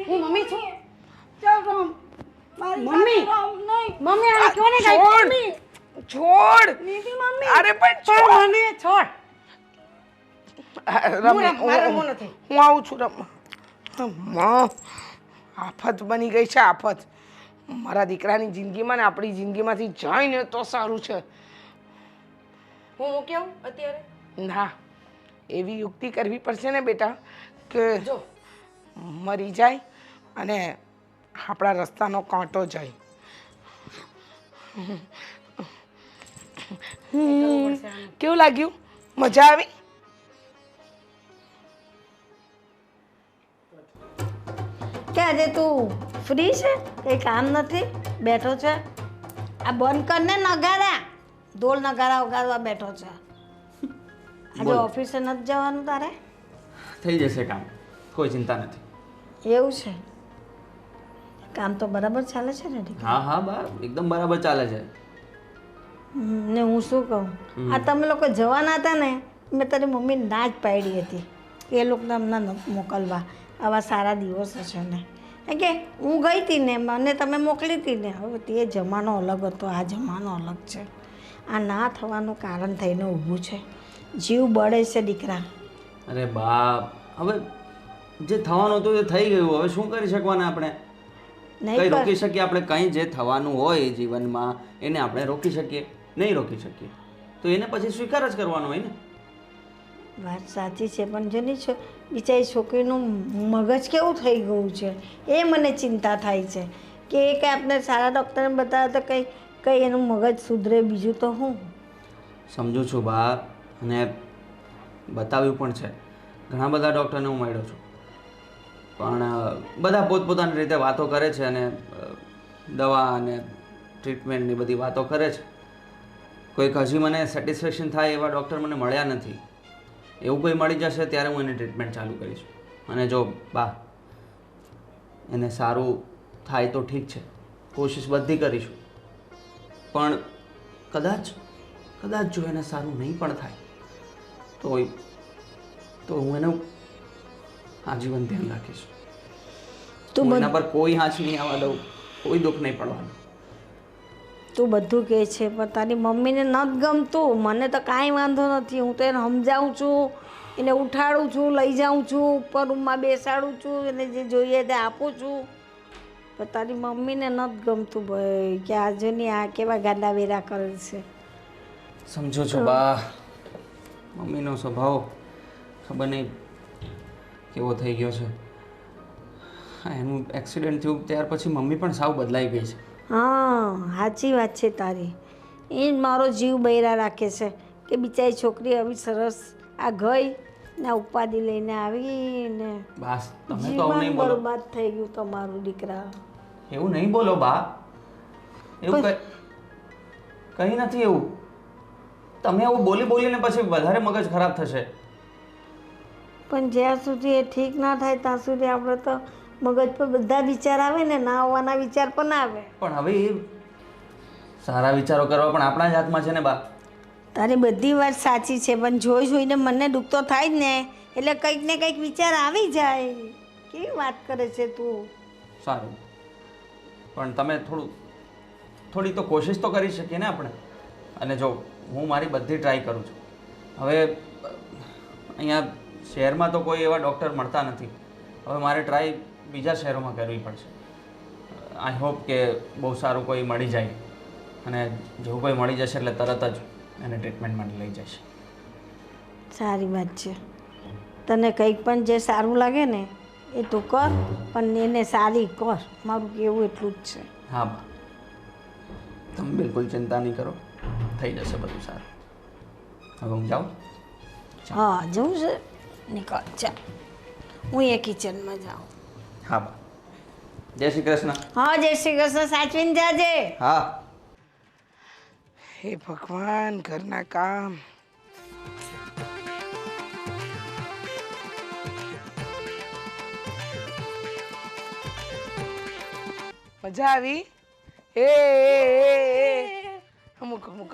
હું મમ્મી છું. મમ્મી આને કોને કાંઈ છોડ. અરે પણ છોડ. મને છોડ. મારે રમવું નથી. હું આવું છું રમવા. આફત બની ગઈ છે, આફત. મારા દીકરાની જિંદગીમાં ને આપણી જિંદગીમાંથી જાય ને તો સારું છે. હું મૂકી આવું અત્યારે? ના, એવી યુક્તિ કરવી પડશે ને બેટા કે જો મરી જાય અને આપણા રસ્તાનો કાંટો જાય. કેવું લાગ્યું? મજા આવી? કે આજે તું ફ્રી છે કંઈ કામ નથી બેઠો છે આ બંધ કરને નગારા ઢોલ નગારા વગાડવા બેઠો છે આજે ઓફિસે નથી જવાનું તારે થઈ જશે કામ, કોઈ ચિંતા નથી. એવું છે કામ તો બરાબર ચાલે છે ને દીકરા? હા હા બા એકદમ બરાબર ચાલે છે. ને હું શું કહું આ તમે લોકો જવાના હતા ને મેં તારી મમ્મી ના જ પાડી હતી એ લોકોને હમણાં મોકલવા આવા સારા દિવસો છે ને કારણ કે હું ગઈ હતી ને મને તમે મોકલી હતી ને હવે તે જમાનો અલગ હતો આ જમાનો અલગ છે આ ના થવાનું કારણ થઈને ઊભું છે જીવ બળે છે દીકરા. અરે બા હવે જે થવાનું હતું એ થઈ ગયું, હવે શું કરી શકવાના આપણે? કઈ રોકી શકીએ આપણે? કંઈ જે થવાનું હોય જીવનમાં એને આપણે રોકી શકીએ? નહીં રોકી શકીએ તો એને પછી સ્વીકાર જ કરવાનો હોય ને. વાત સાચી છે પણ જો નહીં બિચારી છોકરીનું મગજ કેવું થઈ ગયું છે એ મને ચિંતા થાય છે કે એ કંઈ આપણે સારા ડૉક્ટરને બતાવે તો કંઈ એનું મગજ સુધરે બીજું તો હું સમજુ છું બા, અને બતાવ્યું પણ છે, ઘણા બધા ડૉક્ટરને હું મળ્યો છું, પણ બધા પોતપોતાની રીતે વાતો કરે છે અને દવા અને ટ્રીટમેન્ટની બધી વાતો કરે છે. કોઈક હજી મને સેટિસ્ફેક્શન થાય એવા ડૉક્ટર મને મળ્યા નથી. એવું કોઈ મળી જશે ત્યારે હું એની ટ્રીટમેન્ટ ચાલુ કરીશ. અને જો બા એને સારું થાય તો ઠીક છે, કોશિશ બધી કરીશું, પણ કદાચ જો એને સારું નહીં પણ થાય તો હું એનું આજીવન ધ્યાન રાખીશ. હું એના પર કોઈ આંચ નહીં આવવા દઉં, કોઈ દુઃખ નહીં પડવાનું. તું બધું કહે છે પણ તારી મમ્મીને નથી ગમતું. મને તો કાંઈ વાંધો નથી, હું તો એને સમજાવું છું, એને ઉઠાડું છું, લઈ જાઉં છું, ઉપર રૂમમાં બેસાડું છું, એને જે જોઈએ તે આપું છું. પણ તારી મમ્મીને નથી ગમતું ભાઈ કે આજુની આ કેવા ગાંડા વેરા કરે છે. સમજો છો બા, મમ્મીનો સ્વભાવ ખબર નહીં કેવો થઈ ગયો છે. હા, એનું એક્સિડન્ટ થયું ત્યાર પછી મમ્મી પણ સાવ બદલાઈ ગઈ છે. હા સાચી વાત છે તારી. એ જ મારો જીવ બૈરા રાખે છે કે બિચારી છોકરી આવી સરસ આ ગઈ ને ઉપાધિ લઈને આવી ને બસ તમે તો આવું જીવન નહીં બોલો. બરબાદ થઈ ગયું તમારું દીકરા. એવું નહીં બોલો બા, એવું કંઈ નથી એવું. તમે એવું બોલી બોલીને પછી વધારે મગજ ખરાબ થશે. પણ જ્યાં સુધી એ ઠીક ના થાય ત્યાં સુધી આપણે તો મગજ પર બધા વિચાર આવે ને ના આવવાના વિચાર પણ આવે. પણ હવે એ સારા વિચારો કરવા પણ આપણા જ હાથમાં છે ને બા. તારી બધી વાત સાચી છે પણ જોઈ જોઈને મને દુઃખ તો થાય જ ને, એટલે કંઈક ને કંઈક વિચાર આવી જાય. કેવી વાત કરે છે તું. સારું, પણ તમે થોડી તો કોશિશ તો કરી શકીએ ને આપણે. અને જો હું મારી બધી ટ્રાય કરું છું. હવે અહીંયા શહેરમાં તો કોઈ એવા ડૉક્ટર મળતા નથી. હવે મારે ટ્રાય બીજા શહેરોમાં કરવી પડશે. આઈ હોપ કે બહુ સારું કોઈ મળી જાય, અને જો કોઈ મળી જશે એટલે તરત જ એને ટ્રીટમેન્ટ માટે લઈ જશે. સારી વાત છે. તને કંઈક પણ જે સારું લાગે ને એ તું કર, પણ એને સારી કર. મારું કહેવું એટલું જ છે. હા બા, તમે બિલકુલ ચિંતા નહીં કરો, થઈ જશે બધું સારું. હવે હું જાઉં? હા જવું છે, નીકળ ચાલ. હું એ કિચનમાં જાઉં. હા બા, જય શ્રી કૃષ્ણ. હા જય શ્રી કૃષ્ણ. સાચવીને જાજે. હા. હે ભગવાન, ઘરના કામ. મજા આવી? અમુક અમુક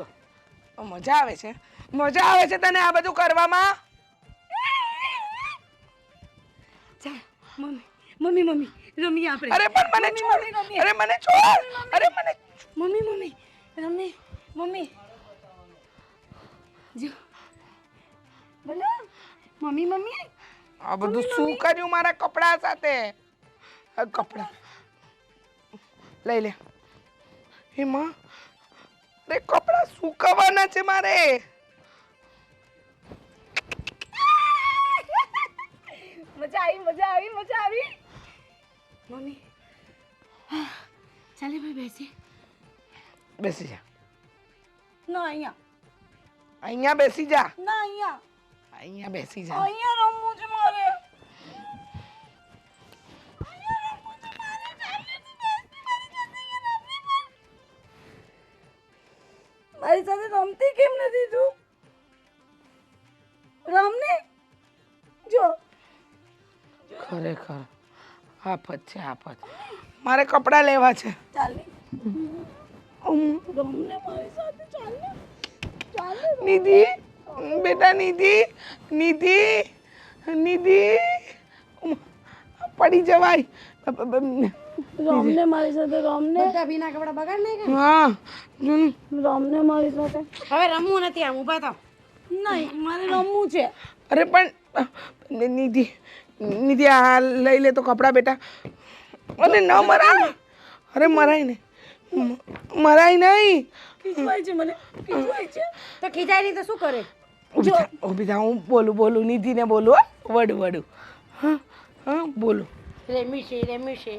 મજા આવે છે. મજા આવે છે તને આ બધું કરવામાં? મમ્મી મમ્મી રમીએ આપણે. અરે પણ મને છોડ. અરે મને છોડ. અરે મને મમ્મી મમ્મી રમીએ. મમ્મી જો બોલો મમ્મી મમ્મી. આ બધું શું કર્યું મારા કપડા સાથે? આ કપડા લઈ લે. હે માં, અરે કપડા સુકવવાના છે મારે. મજા આવી મજા આવી મજા આવી. મમ્મી ચાલે ભાઈ બેસી. બેસી જા. ના અહીંયા. અહીંયા બેસી જા. ના અહીંયા. અહીંયા બેસી જા. અહીંયા રમવું છે મારે. મારી સાથે રમતી કેમ નથી તું? રમને જો. ખરેખર આફત છે આફત. મારે કપડા લેવા છે. ચાલે રમને મારી સાથે. ચાલે ચાલે. નિધિ, બેટા નિધિ, નિધિ, નિધિ, પડી જવાય. રમને મારી સાથે. રમને બધા ભીના કપડા બગાડ નહીં. હા રમને મારી સાથે. હવે રમવું નથી. આમ ઊભા થાવ. નહીં મારે રમવું છે. અરે પણ નિધિ, નિધિ આ લઈ લે તો કપડા બેટા. અને ન મરાય. અરે મરાય ને, મરાય નહીં. ખીચવાય છે મને. ખીચવાય છે. તો ખીજાય નહીં તો શું કરે? ઊભી થા, હું બોલું નિધિને બોલું. વડું હા હા બોલું. રેમી છે.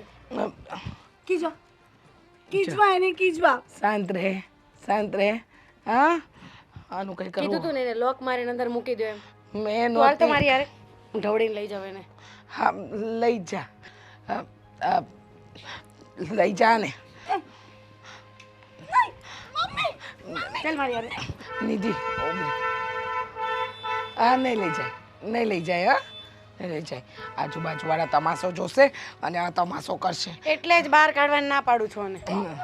ખીચવા ખીચવા એને ખીચવા. શાંત રહે. હા આનું કઈ કીધું કરવું. તું ને એને લોક મારીને અંદર મૂકી દો એમ. મેં તું હાલ તો નહોતી. મારી યાર. હું ઢવડીને લઈ જાવ એને. હા લઈ જા. લઈ જા ને. ચાલ મારી યાર. નિધિ હા નહીં લઈ જાય. હા નહીં લઈ જાય. આજુબાજુવાળા તમાશો જોશે અને આ તમાશો કરશે. એટલે જ બહાર કાઢવાની ના પાડું છું અને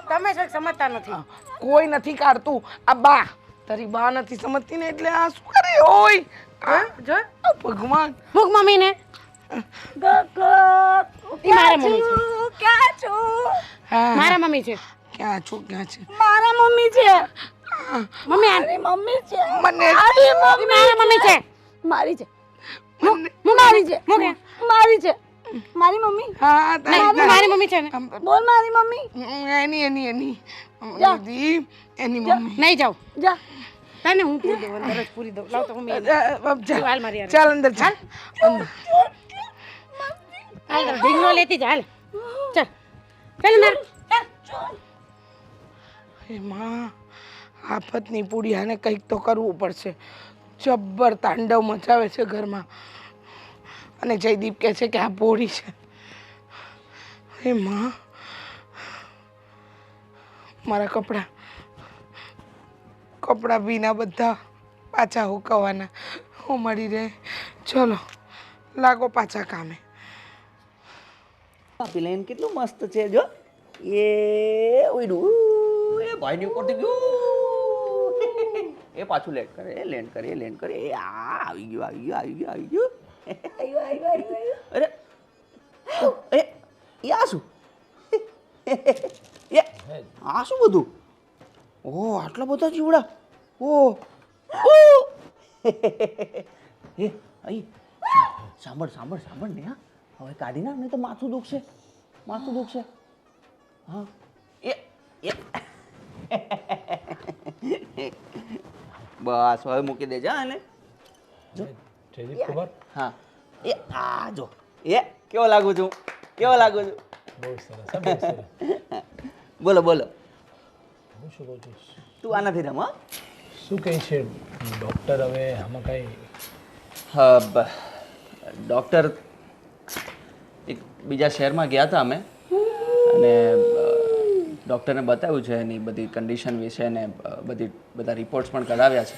તમે જ સમજતા નથી. કોઈ નથી કાઢતું. આ બા, તારી બા નથી સમજતી ને એટલે આ શું કરે હોય. જો ભગવાન. મૂક મમ્મીને. મારા મમ્મી છે. ક્યાં છું? હા મારા મમ્મી છે. ક્યાં છે? મારા મમ્મી છે. મમ્મી આ મારી મમ્મી છે. મને મારા મમ્મી છે. મારી છે. મને મારી છે. મૂકે. મારી છે. મારી મમ્મી હા તારી મારી મમ્મી છે ને બોલ મારી મમ્મી એની દીદી એની મમ્મી નહીં જાઉં જા તને હું પૂરી દઉં અંદર જ પૂરી દઉં લાવ તો મમ્મી હાલ મારી હારે. ચાલ અંદર ચાલ અંદર હાલ ઢીંગલો લેતી જા હાલ ચાલ ચાલ અંદર હે માં આફતની પૂડિયાને કંઈક તો કરવું પડશે જબ્બર તાંડવ મચાવે છે ઘરમાં અને જયદીપ કહે છે કે આ ભોળી છે હે માં મારા કપડાં ભીના બધા પાછા હુકવવાના હું મળી રહે ચલો લાગો પાછા કામે પ્લેન કેટલું મસ્ત છે જો એ ઉડ્યું એ ભાઈની ઉપરથી ગયું એ પાછું લેન્ડ કરે એ આવી ગયું અરે એ આ શું એ આ શું બધું ઓહ આટલા બધા જીવડા ઓહ એ અહીં સાંભળ ને હા હવે કાઢી નાખ નહીં તો માથું દુખશે હા એ બસ હવે મૂકી દેજો હા એને જયદીપ કુમાર હા એ આ જો એ કેવો લાગુ છું બહુ સરસ હા, બહુ સરસ બોલો હું શું કહું છું તું આનાથી રમ હા શું કહે છે ડૉક્ટર હવે આમાં કાંઈ ડૉક્ટર એક બીજા શહેરમાં ગયા હતા અમે અને ડૉક્ટરને બતાવ્યું છે એની બધી કન્ડિશન વિશે ને બધા રિપોર્ટ્સ પણ કરાવ્યા છે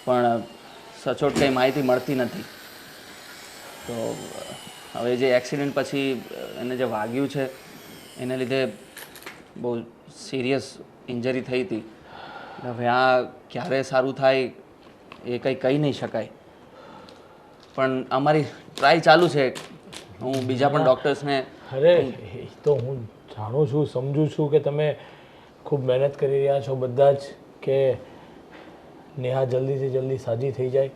પણ સચોટ કંઈ માહિતી મળતી નથી તો હવે જે એક્સિડન્ટ પછી એને જે વાગ્યું છે એને લીધે બહુ સિરિયસ ઇન્જરી થઈ હતી હવે આ ક્યારે સારું થાય એ કંઈ કહી નહીં શકાય પણ અમારી ટ્રાય ચાલુ છે હું બીજા પણ ડૉક્ટર્સને અરે એ તો હું જાણું છું સમજુ છું કે તમે ખૂબ મહેનત કરી રહ્યા છો બધા જ કે નેહા જલ્દીથી જલ્દી સાજી થઈ જાય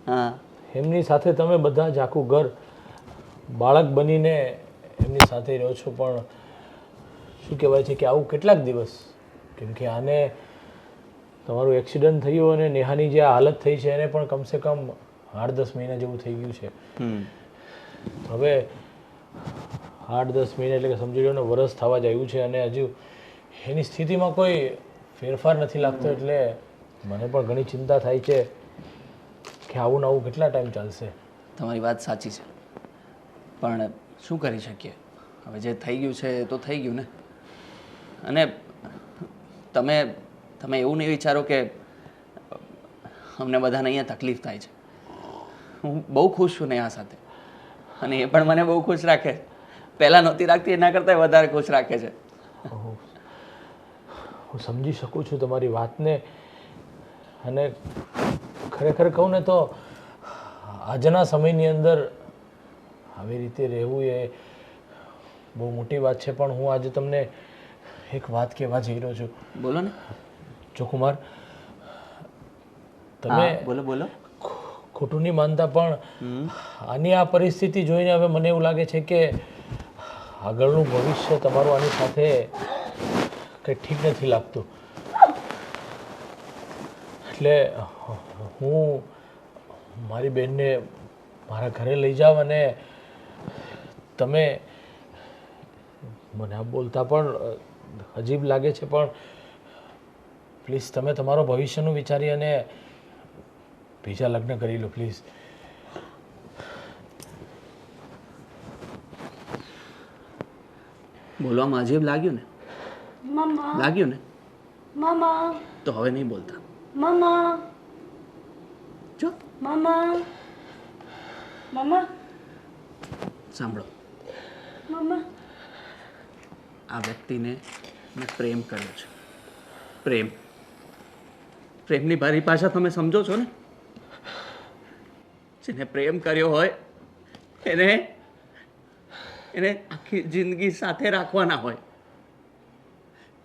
હા એમની સાથે તમે બધા જ આખું ઘર બાળક બનીને એમની સાથે રહો છો પણ શું કહેવાય છે કે આવું કેટલાક દિવસ કેમ કે આને તમારું એક્સિડન્ટ થયું અને નેહાની જે આ હાલત થઈ છે એને પણ કમસે કમ 8-10 મહિના જેવું થઈ ગયું છે હવે 8-10 મહિના એટલે કે સમજી લો ને વરસ થવા જ આવ્યું છે અને હજુ એની સ્થિતિમાં કોઈ ફેરફાર નથી લાગતો એટલે મને પણ ઘણી ચિંતા થાય છે કે આવું ને આવું કેટલા ટાઈમ ચાલશે તમારી વાત સાચી છે પણ શું કરી શકીએ હવે જે થઈ ગયું છે એ તો થઈ ગયું ને અને તમે એવું નહીં વિચારો કે અમને બધાને અહીંયા તકલીફ થાય છે હું બહુ ખુશ છું નેહા સાથે અને એ પણ મને બહુ ખુશ રાખે છે પહેલાં નહોતી રાખતી એના કરતાં વધારે ખુશ રાખે છે હું સમજી શકું છું તમારી વાતને અને ખરેખર કહું ને તો આજના સમયની અંદર આવી રીતે રહેવું એ બહુ મોટી વાત છે પણ હું આજે તમને એક વાત કહેવા જઈ રહ્યો છું બોલો ને જો કુમાર તમે બોલો ખોટું નહીં માનતા પણ આની આ પરિસ્થિતિ જોઈને હવે મને એવું લાગે છે કે આગળનું ભવિષ્ય તમારું આની સાથે કંઈ ઠીક નથી લાગતું એટલે હું મારી બહેનને મારા ઘરે લઈ જાઉં અને તમે મને આ બોલતા પણ અજીબ લાગે છે પણ પ્લીઝ તમે તમારો ભવિષ્યનું વિચારી અને બીજા લગ્ન કરી લો પ્લીઝ બોલવામાં અજીબ લાગ્યું ને લાગ્યું ને મામા તો હવે નહીં બોલતા મામા જો મામા મામા સાંભળો મામા આ વ્યક્તિને મેં પ્રેમ કર્યો છે પ્રેમની ભાષા તમે સમજો છો ને જેને પ્રેમ કર્યો હોય એને આખી જિંદગી સાથે રાખવાના હોય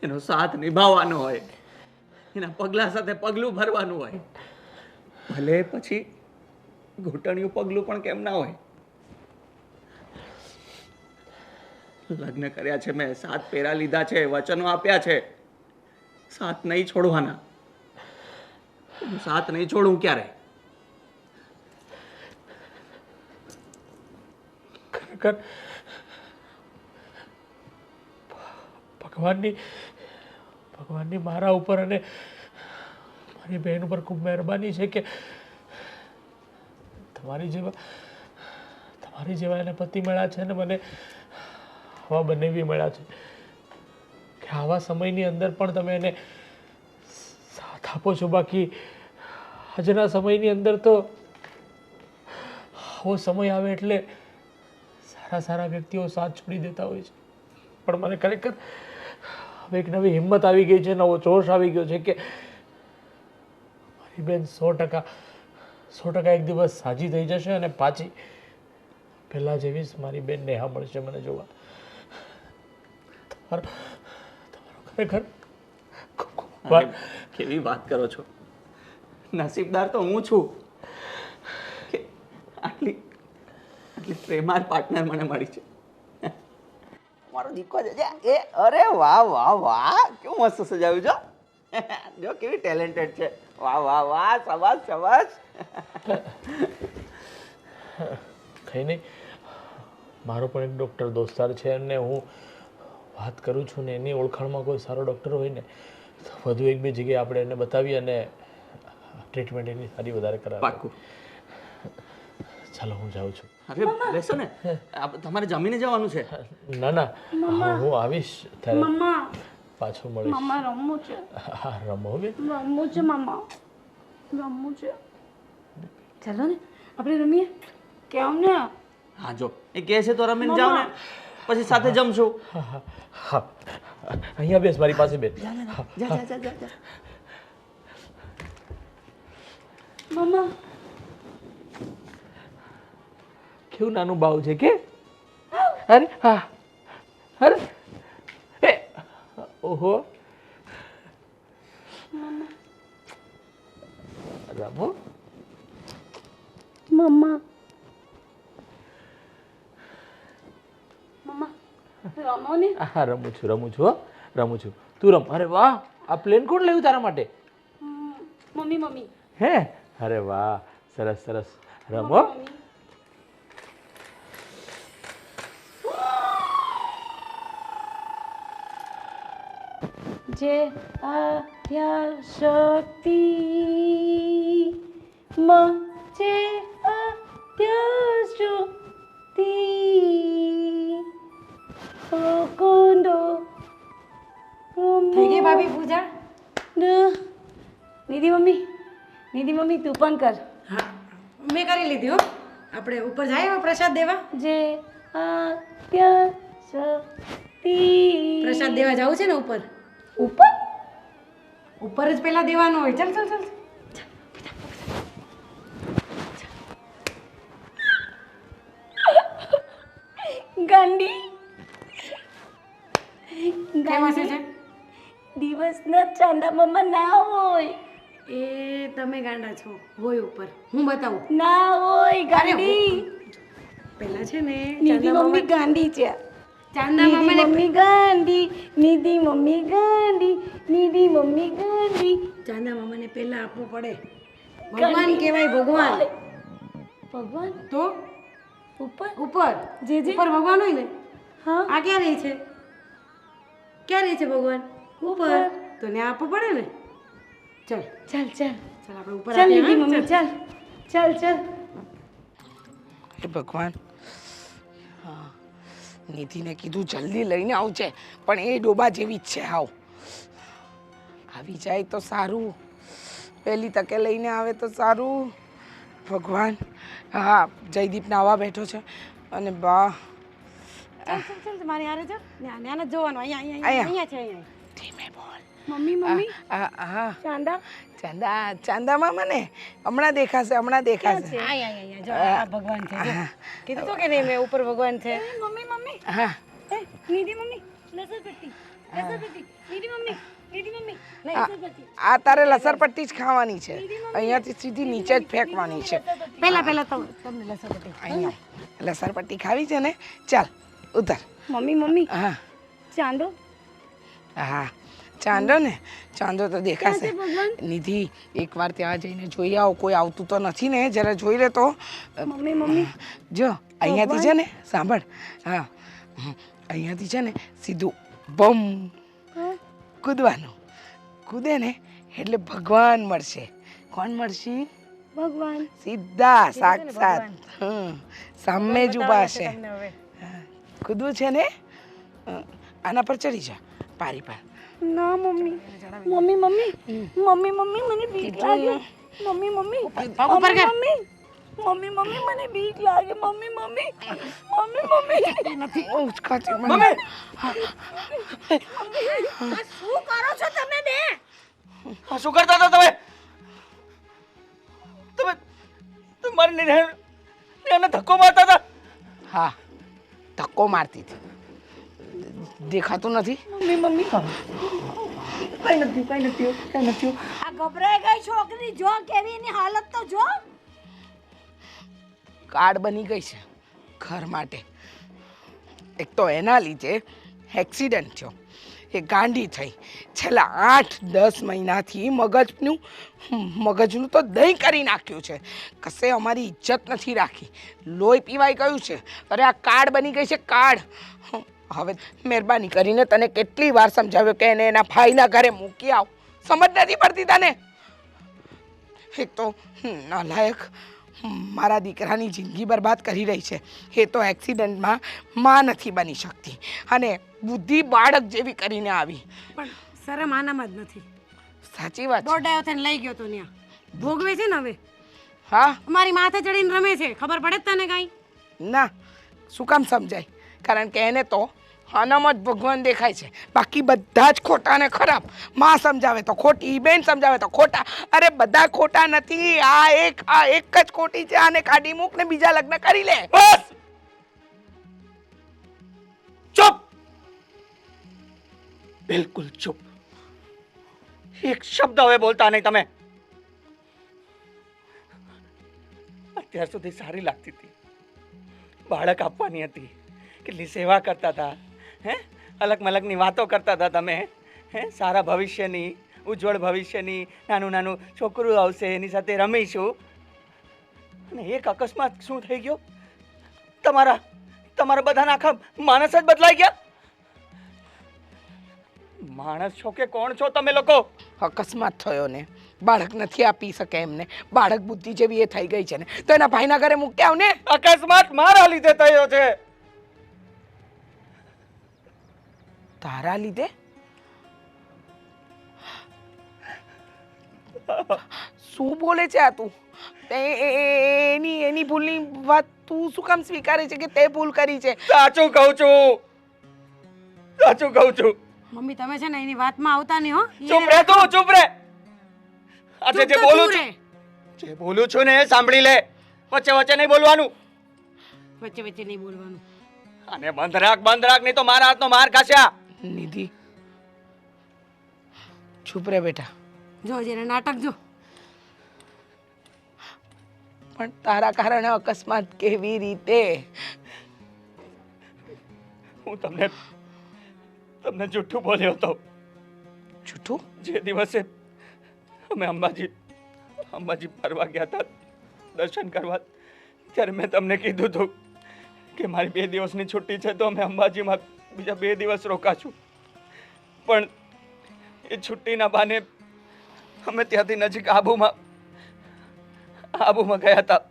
એનો સાથ નિભાવવાનો હોય એના પગલા સાથે પગલું ભરવાનું હોય ભલે પછી ઘૂંટણિયું પગલું પણ કેમ ના હોય લગ્ન કર્યા છે મેં, 7 ફેરા લીધા છે, વચનો આપ્યા છે, સાથ નહીં છોડવાના. હું સાથ નહીં છોડું ક્યારે. ખરેખર ભગવાનની મારા ઉપર અને મારી બહેન ઉપર ખૂબ મહેરબાની છે કે તમારી જેવા એને પતિ મળ્યા છે ને મને આવા બંને બી મળ્યા છે કે આવા સમયની અંદર પણ તમે એને સાથ આપો છો. બાકી આજના સમયની અંદર તો આવો સમય આવે એટલે સારા વ્યક્તિઓ સાથ છોડી દેતા હોય છે. પણ મને ખરેખર હવે એક નવી હિંમત આવી ગઈ છે, નવો જોશ આવી ગયો છે કે મારી બેન 100% એક દિવસ સાજી થઈ જશે અને પાછી પહેલાં જેવી જ મારી બેન નેહા મળશે મને જોવા. તમારો ખરેખર કેવી વાત કરો છો. નસીબદાર તો હું છું કે આટલી પ્રેમાળ પાર્ટનર મને મળી છે. મારો દીકરો છે એ, અરે વાહ વાહ વાહ, કેવું મસ્ત સજાવ્યું છો. જો કેવી ટેલેન્ટેડ છે. વાહ વાહ વાહ, શાબાશ શાબાશ. કંઈ નહીં, મારો પણ એક ડૉક્ટર દોસ્તાર છે અને હું વાત કરું છું ને એની ઓળખાણમાં કોઈ સારો ડૉક્ટર હોય ને તો વધુ 1-2 જગ્યાએ આપણે એને બતાવી અને ટ્રીટમેન્ટ એની સારી વધારે કરાવી. પાક્કું. ચાલો હું જાઉં છું. અરે બેસો ને, તમારે જમીને જવાનું છે. ના હું આવીશ ત્યારે મમ્મા પાછું મળીશ. મમ્મા રમવું છે, હા રમો બેન. રમવું છે મમ્મા, રમવું છે. ચાલો ને આપણે રમીએ. કેમ ને? હા જો એ કહે છે તો રમીને જાઓ ને, પછી સાથે જમશું. હા અહીંયા બેસ, મારી પાસે બેસ. જા. મમ્મા કેવું નાનું બાવ છે કે? અરે હા, અરે એ ઓહો રમો. મમ્મા રમો ને. હા રમું છું હો, રમું છું. તું રમ. અરે વાહ, આ પ્લેન કોણ લાવ્યું તારા માટે? મમ્મી. હે, અરે વાહ, સરસ રમો. જે આદ્યા શક્તિ માં જે આદ્યા શક્તિ કોંડો થઈ ગઈ ભાભી પૂજા? નિધિ મમ્મી તું પણ કર. હા મેં કરી લીધી હો. આપણે ઉપર જાય પ્રસાદ દેવા. જે આદ્યા શક્તિ પ્રસાદ દેવા જવું છે ને ઉપર. ઉપર જ પહેલા દેવાનો હોય. ચાલ ગાંડી કેમ હશે છે? દિવસના ચાંદા મમ્મા ના હોય. એ તમે ગાંડા છો. હોય ઉપર, હું બતાવું. ના હોય ગાંડી. પહેલા છે ને નિધિ મમ્મી ગાંડી છે. ચાંદા મામાને મમ્મી ગાંડી, નિધિ મમ્મી ગાંડી, નિધિ મમ્મી ગાંડી. ચાંદા મામાને પહેલા આપવું પડે. ભગવાન કહેવાય, ભગવાન. ભગવાન તો ઉપર ઉપર જે ઉપર ભગવાન હોય ને. હા આ ક્યાં રહે છે? ક્યાં રહે છે ભગવાન? ઉપર. તો ને આપવું પડે ને. ચાલ ચાલ આપણે ઉપર ચાલ આપીએ, નિધિ હા? મમ્મી ચાલ. હે ભગવાન, હા નિધિને કીધું જલ્દી લઈને આવજે, પણ એ ડોબા જેવી જ છે. આવી જાય તો સારું, પહેલી તકે લઈને આવે તો સારું. ભગવાન, હા જયદીપ નાવા બેઠો છે અને બા ચાલ મારી હારે જો. ને જોવાનું. અહીંયા છે. અહીંયા ધીમે બોલ. મમ્મી હા ચાંદા ચાંદા મામા ને હમણાં દેખાશે. અહીંયા જો. આ ભગવાન છે જો. કીધું તો કે નહીં મેં ઉપર ભગવાન છે. મમ્મી હા નિધિ મમ્મી લસરપટ્ટી નિધિ મમ્મી આ તારે લસરપટ્ટી જ ખાવાની છે. અહીંયાથી સીધી નીચે જ ફેંકવાની છે. પહેલા તો તમને લસરપટ્ટી. અહીંયા લસરપટ્ટી ખાવી છે ને? ચાલ ઉતર. મમ્મી મમ્મી હા ચાંદો હા ચાંદો ને ચાંદો તો દેખાશે નિધિ એકવાર ત્યાં જઈને જોઈ આવો કોઈ આવતું તો નથી ને જરા જોઈ લે તો મમ્મી મમ્મી જો અહીંયાથી છે ને સાંભળ હા અહીંયાથી છે ને સીધું બમ કૂદવાનું કૂદે ને એટલે ભગવાન મળશે કોણ મળશે ભગવાન સીધા સાક્ષાત સામે જ ઊભા છે હવે કૂદવું છે ને આના પર ચડી જા પારી પર ના mummy mummy mummy mummy mummy મને બીક લાગે મમ્મી મમ્મી પગ ઉપર કર. મમ્મી મમ્મી મમ્મી મને બીક લાગે મમ્મી મમ્મી મમ્મી મમ્મી નથી ઉચકાતી મમ્મી શું કરો છો તમે બે આ શું કરતા હતા તમે તમે તમારી નિર્ણયને ધક્કો મારતા હતા હા ધક્કો મારતી હતી દેખાતું નથી મમ્મી મમ્મી કઈ નથી આ ગભરાઈ ગઈ છોકરી જો કેવી એની હાલત તો જો કાર્ડ બની ગઈ છે ઘર માટે એક તો એના લીધે એક્સિડન્ટ થયો એ ગાંડી થઈ છેલ્લા 8-10 મહિનાથી મગજનું તો દહીં કરી નાખ્યું છે કશે અમારી ઇજ્જત નથી રાખી લોહી પીવાઈ ગયું છે અરે આ કાર્ડ બની ગઈ છે કાર્ડ હવે મહેરબાની કરીને તને કેટલી વાર સમજાવ્યો કે એને એના ભાઈના ઘરે મૂકી આવ સમજ નથી પડતી તને એક તો નાલાયક મારા દીકરાની જિંદગી બરબાદ કરી રહી છે એ તો એક્સિડન્ટમાં માં નથી બની શકતી અને બુદ્ધિ બાળક જેવી કરીને આવી પણ શરમ આનામાં જ નથી સાચી વાત છે. દોડાયો થઈને લઈ ગયો તો ત્યાં ભોગવે છે ને હવે હા અમારી માથે ચડીને રમે છે ખબર પડે જ તને કાંઈ ના શું કામ સમજાય કારણ કે એને તો આનામાં જ ભગવાન દેખાય છે બાકી બધા જ ખોટા ને ખરાબ માં સમજાવે તો ખોટી બેન સમજાવે તો ખોટા અરે બધા ખોટા નથી આ એક જ ખોટી છે આને કાઢી મૂક ને બીજા લગ્ન કરી લે બસ ચૂપ બિલકુલ ચૂપ એક શબ્દ હવે બોલતા નહીં તમે અત્યાર સુધી સારી લાગતી હતી બાળક આપવાની હતી કેટલી સેવા કરતા હતા હે અલગ મલગની વાતો કરતા હતા તમે હે સારા ભવિષ્યની ઉજ્જવળ ભવિષ્યની નાનું નાનું છોકરું આવશે એની સાથે રમીશું અને એક અકસ્માત શું થઈ ગયો તમારા બધાના આખા માણસ જ બદલાઈ ગયા માણસ છો કે કોણ છો તમે લોકો અકસ્માત થયો ને બાળક નથી આપી શકે એમને બાળક બુદ્ધિ જેવી એ થઈ ગઈ છે ને તો એના ભાઈના ઘરે મૂકી આવ ને અકસ્માત મારા લીધે થયો છે તારા લીધે શું બોલે છે આ તું એની ભૂલની વાત તું શું કામ સ્વીકારે છે કે તે ભૂલ કરી છે સાચું કહું છું મમ્મી તમે છે ને એની વાતમાં આવતા નહીં હો ચૂપ રહે તું ચૂપ રહે આજે જે ચૂપ તો બોલું તું છું રહે. જે બોલું છું ને એ સાંભળી લે વચ્ચે વચ્ચે નહીં બોલવાનું વચ્ચે વચ્ચે નહીં બોલવાનું અને બંધ રાખ નહીં તો મારા હાથનો માર ખાસ્યા નિધિ ચૂપ રે બેટા જો જેને નાટક જો પણ તારા કારણે અકસ્માત કેવી રીતે હું તમને જૂઠું બોલ્યો હતો જૂઠું જે દિવસે અમે અંબાજી ફરવા ગયા હતા દર્શન કરવા ત્યારે મેં તમને કીધું હતું કે મારી 2 દિવસની છુટ્ટી છે તો અમે અંબાજીમાં બીજા 2 દિવસ રોકાશું પણ એ છુટ્ટીના બહાને અમે ત્યાંથી નજીક આબુમાં ગયા હતા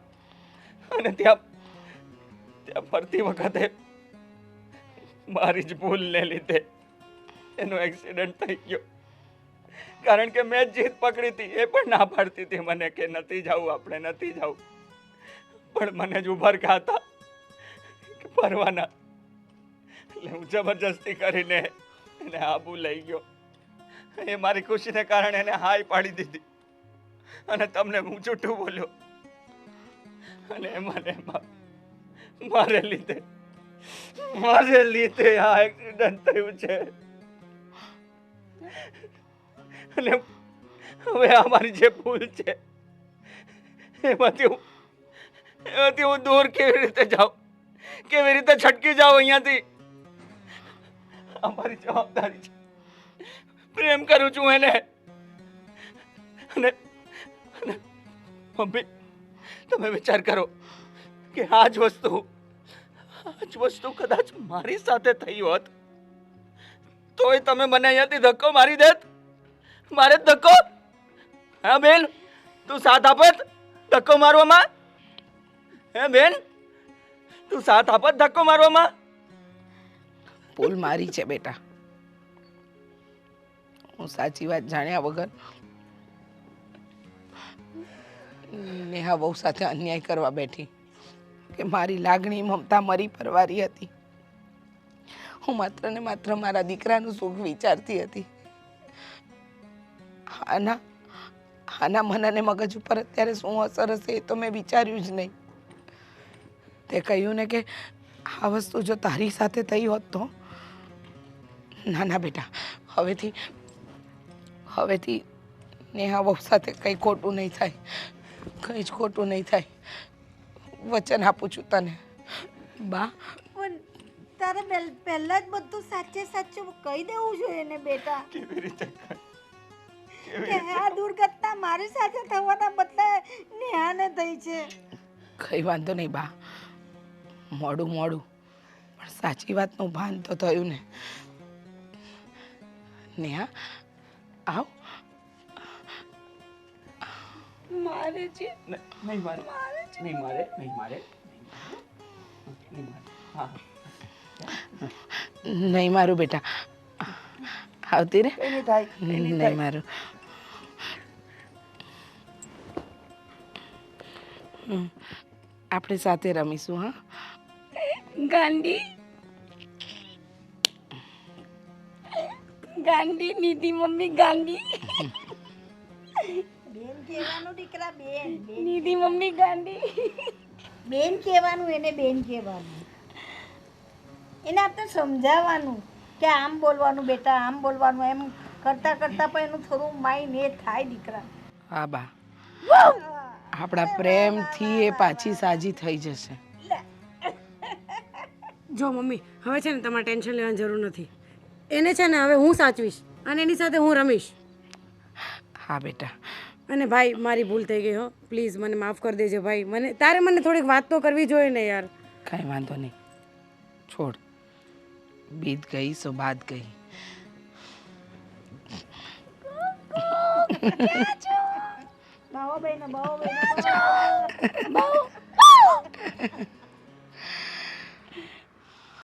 અને ત્યાં ફરતી વખતે મારી જ ભૂલને લીધે એનો એક્સિડન્ટ થઈ ગયો કારણ કે મેં જીત પકડી હતી એ પણ ના પાડતી હતી મને કે નથી જવું આપણે નથી જવું પણ મને જ ઉભરકા હતા કે ફરવાના એટલે હું જબરજસ્તી કરીને એને આબુ લઈ ગયો એ મારી ખુશીને કારણે એને હાય પાડી દીધી અને તમને હું જૂઠું બોલ્યો અને મને મારે લીધે આ એક્સિડન્ટ થયું છે અને હવે અમારી જે ભૂલ છે એમાંથી હું દૂર કેવી રીતે જાઉં કેવી રીતે છટકી જાઉં અહીંયાથી અમારી જવાબદારી છે. પ્રેમ કરું છું એને. અને મમ્મી, તમે વિચાર કરો કે આ જ વસ્તુ કદાચ મારી સાથે થઈ હોત તોય તમે મને અહીંયાથી ધક્કો મારી દેત. મારે જ ધક્કો? હા બેન, તું સાથ આપત ધક્કો મારવામાં? હે બેન, તું સાથ આપત ધક્કો મારવામાં? ભૂલ મારી છે બેટા. હું સાચી વાત જાણ્યા વગર નેહા વહુ સાથે અન્યાય કરવા બેઠી કે મારી લાગણી મમતા મરી પરવારી હતી. હું માત્ર ને માત્ર મારા દીકરાનું સુખ વિચારતી હતી. આના મન અને મગજ ઉપર અત્યારે શું અસર હશે એ તો મેં વિચાર્યું જ નહીં. તે કહ્યું ને કે આ વસ્તુ જો તારી સાથે થઈ હોત તો. ના ના બેટા, હવેથી નેહા વહુ સાથે કંઈ ખોટું નહીં થાય, કંઈ જ ખોટું નહીં થાય. વચન આપું છું તને. બા, પણ તારે પહેલા જ બધું સાચે સાચું કહી દેવું જોઈએ ને બેટા. કેવી રીતે? કે આ દુર્ઘટના મારી સાથે થવાના બદલે નેહાને થઈ છે. કંઈ વાંધો નહીં બા, મોડું પણ સાચી વાતનું ભાન તો થયું ને. નેહા, આવ. મારે છે. નહીં મારે. હા, નહીં મારું બેટા. આવતી રે. કઈ નહીં થાય. નહીં મારું. આપણે સાથે રમીશું. હા, ગાંડી ગાંડી નીતિ મમ્મી ગાંડી. બેન કહેવાનું દીકરા, બેન નીતિ મમ્મી ગાંડી. બેન કહેવાનું, એને બેન કહેવાનું. એને આપણે સમજાવવાનું કે આમ બોલવાનું બેટા, આમ બોલવાનું. એમ કરતા કરતા પણ એનું થોડું માઇન્ડ એ થાય દીકરા. હા બા, આપણા પ્રેમથી એ પાછી સાજી થઈ જશે. જો મમ્મી, હવે છે ને તમારે ટેન્શન લેવાની જરૂર નથી. એને છે ને હવે હું સાચવીશ અને એની સાથે હું રમીશ. હા બેટા. અને ભાઈ, મારી ભૂલ થઈ ગઈ હો, પ્લીઝ મને માફ કરી દેજો ભાઈ. તારે મને થોડીક વાત તો કરવી જોઈએ ને યાર. કાંઈ વાંધો નહીં, છોડ. બીત ગઈ સો બાત ગઈ. બાવો બહેનો.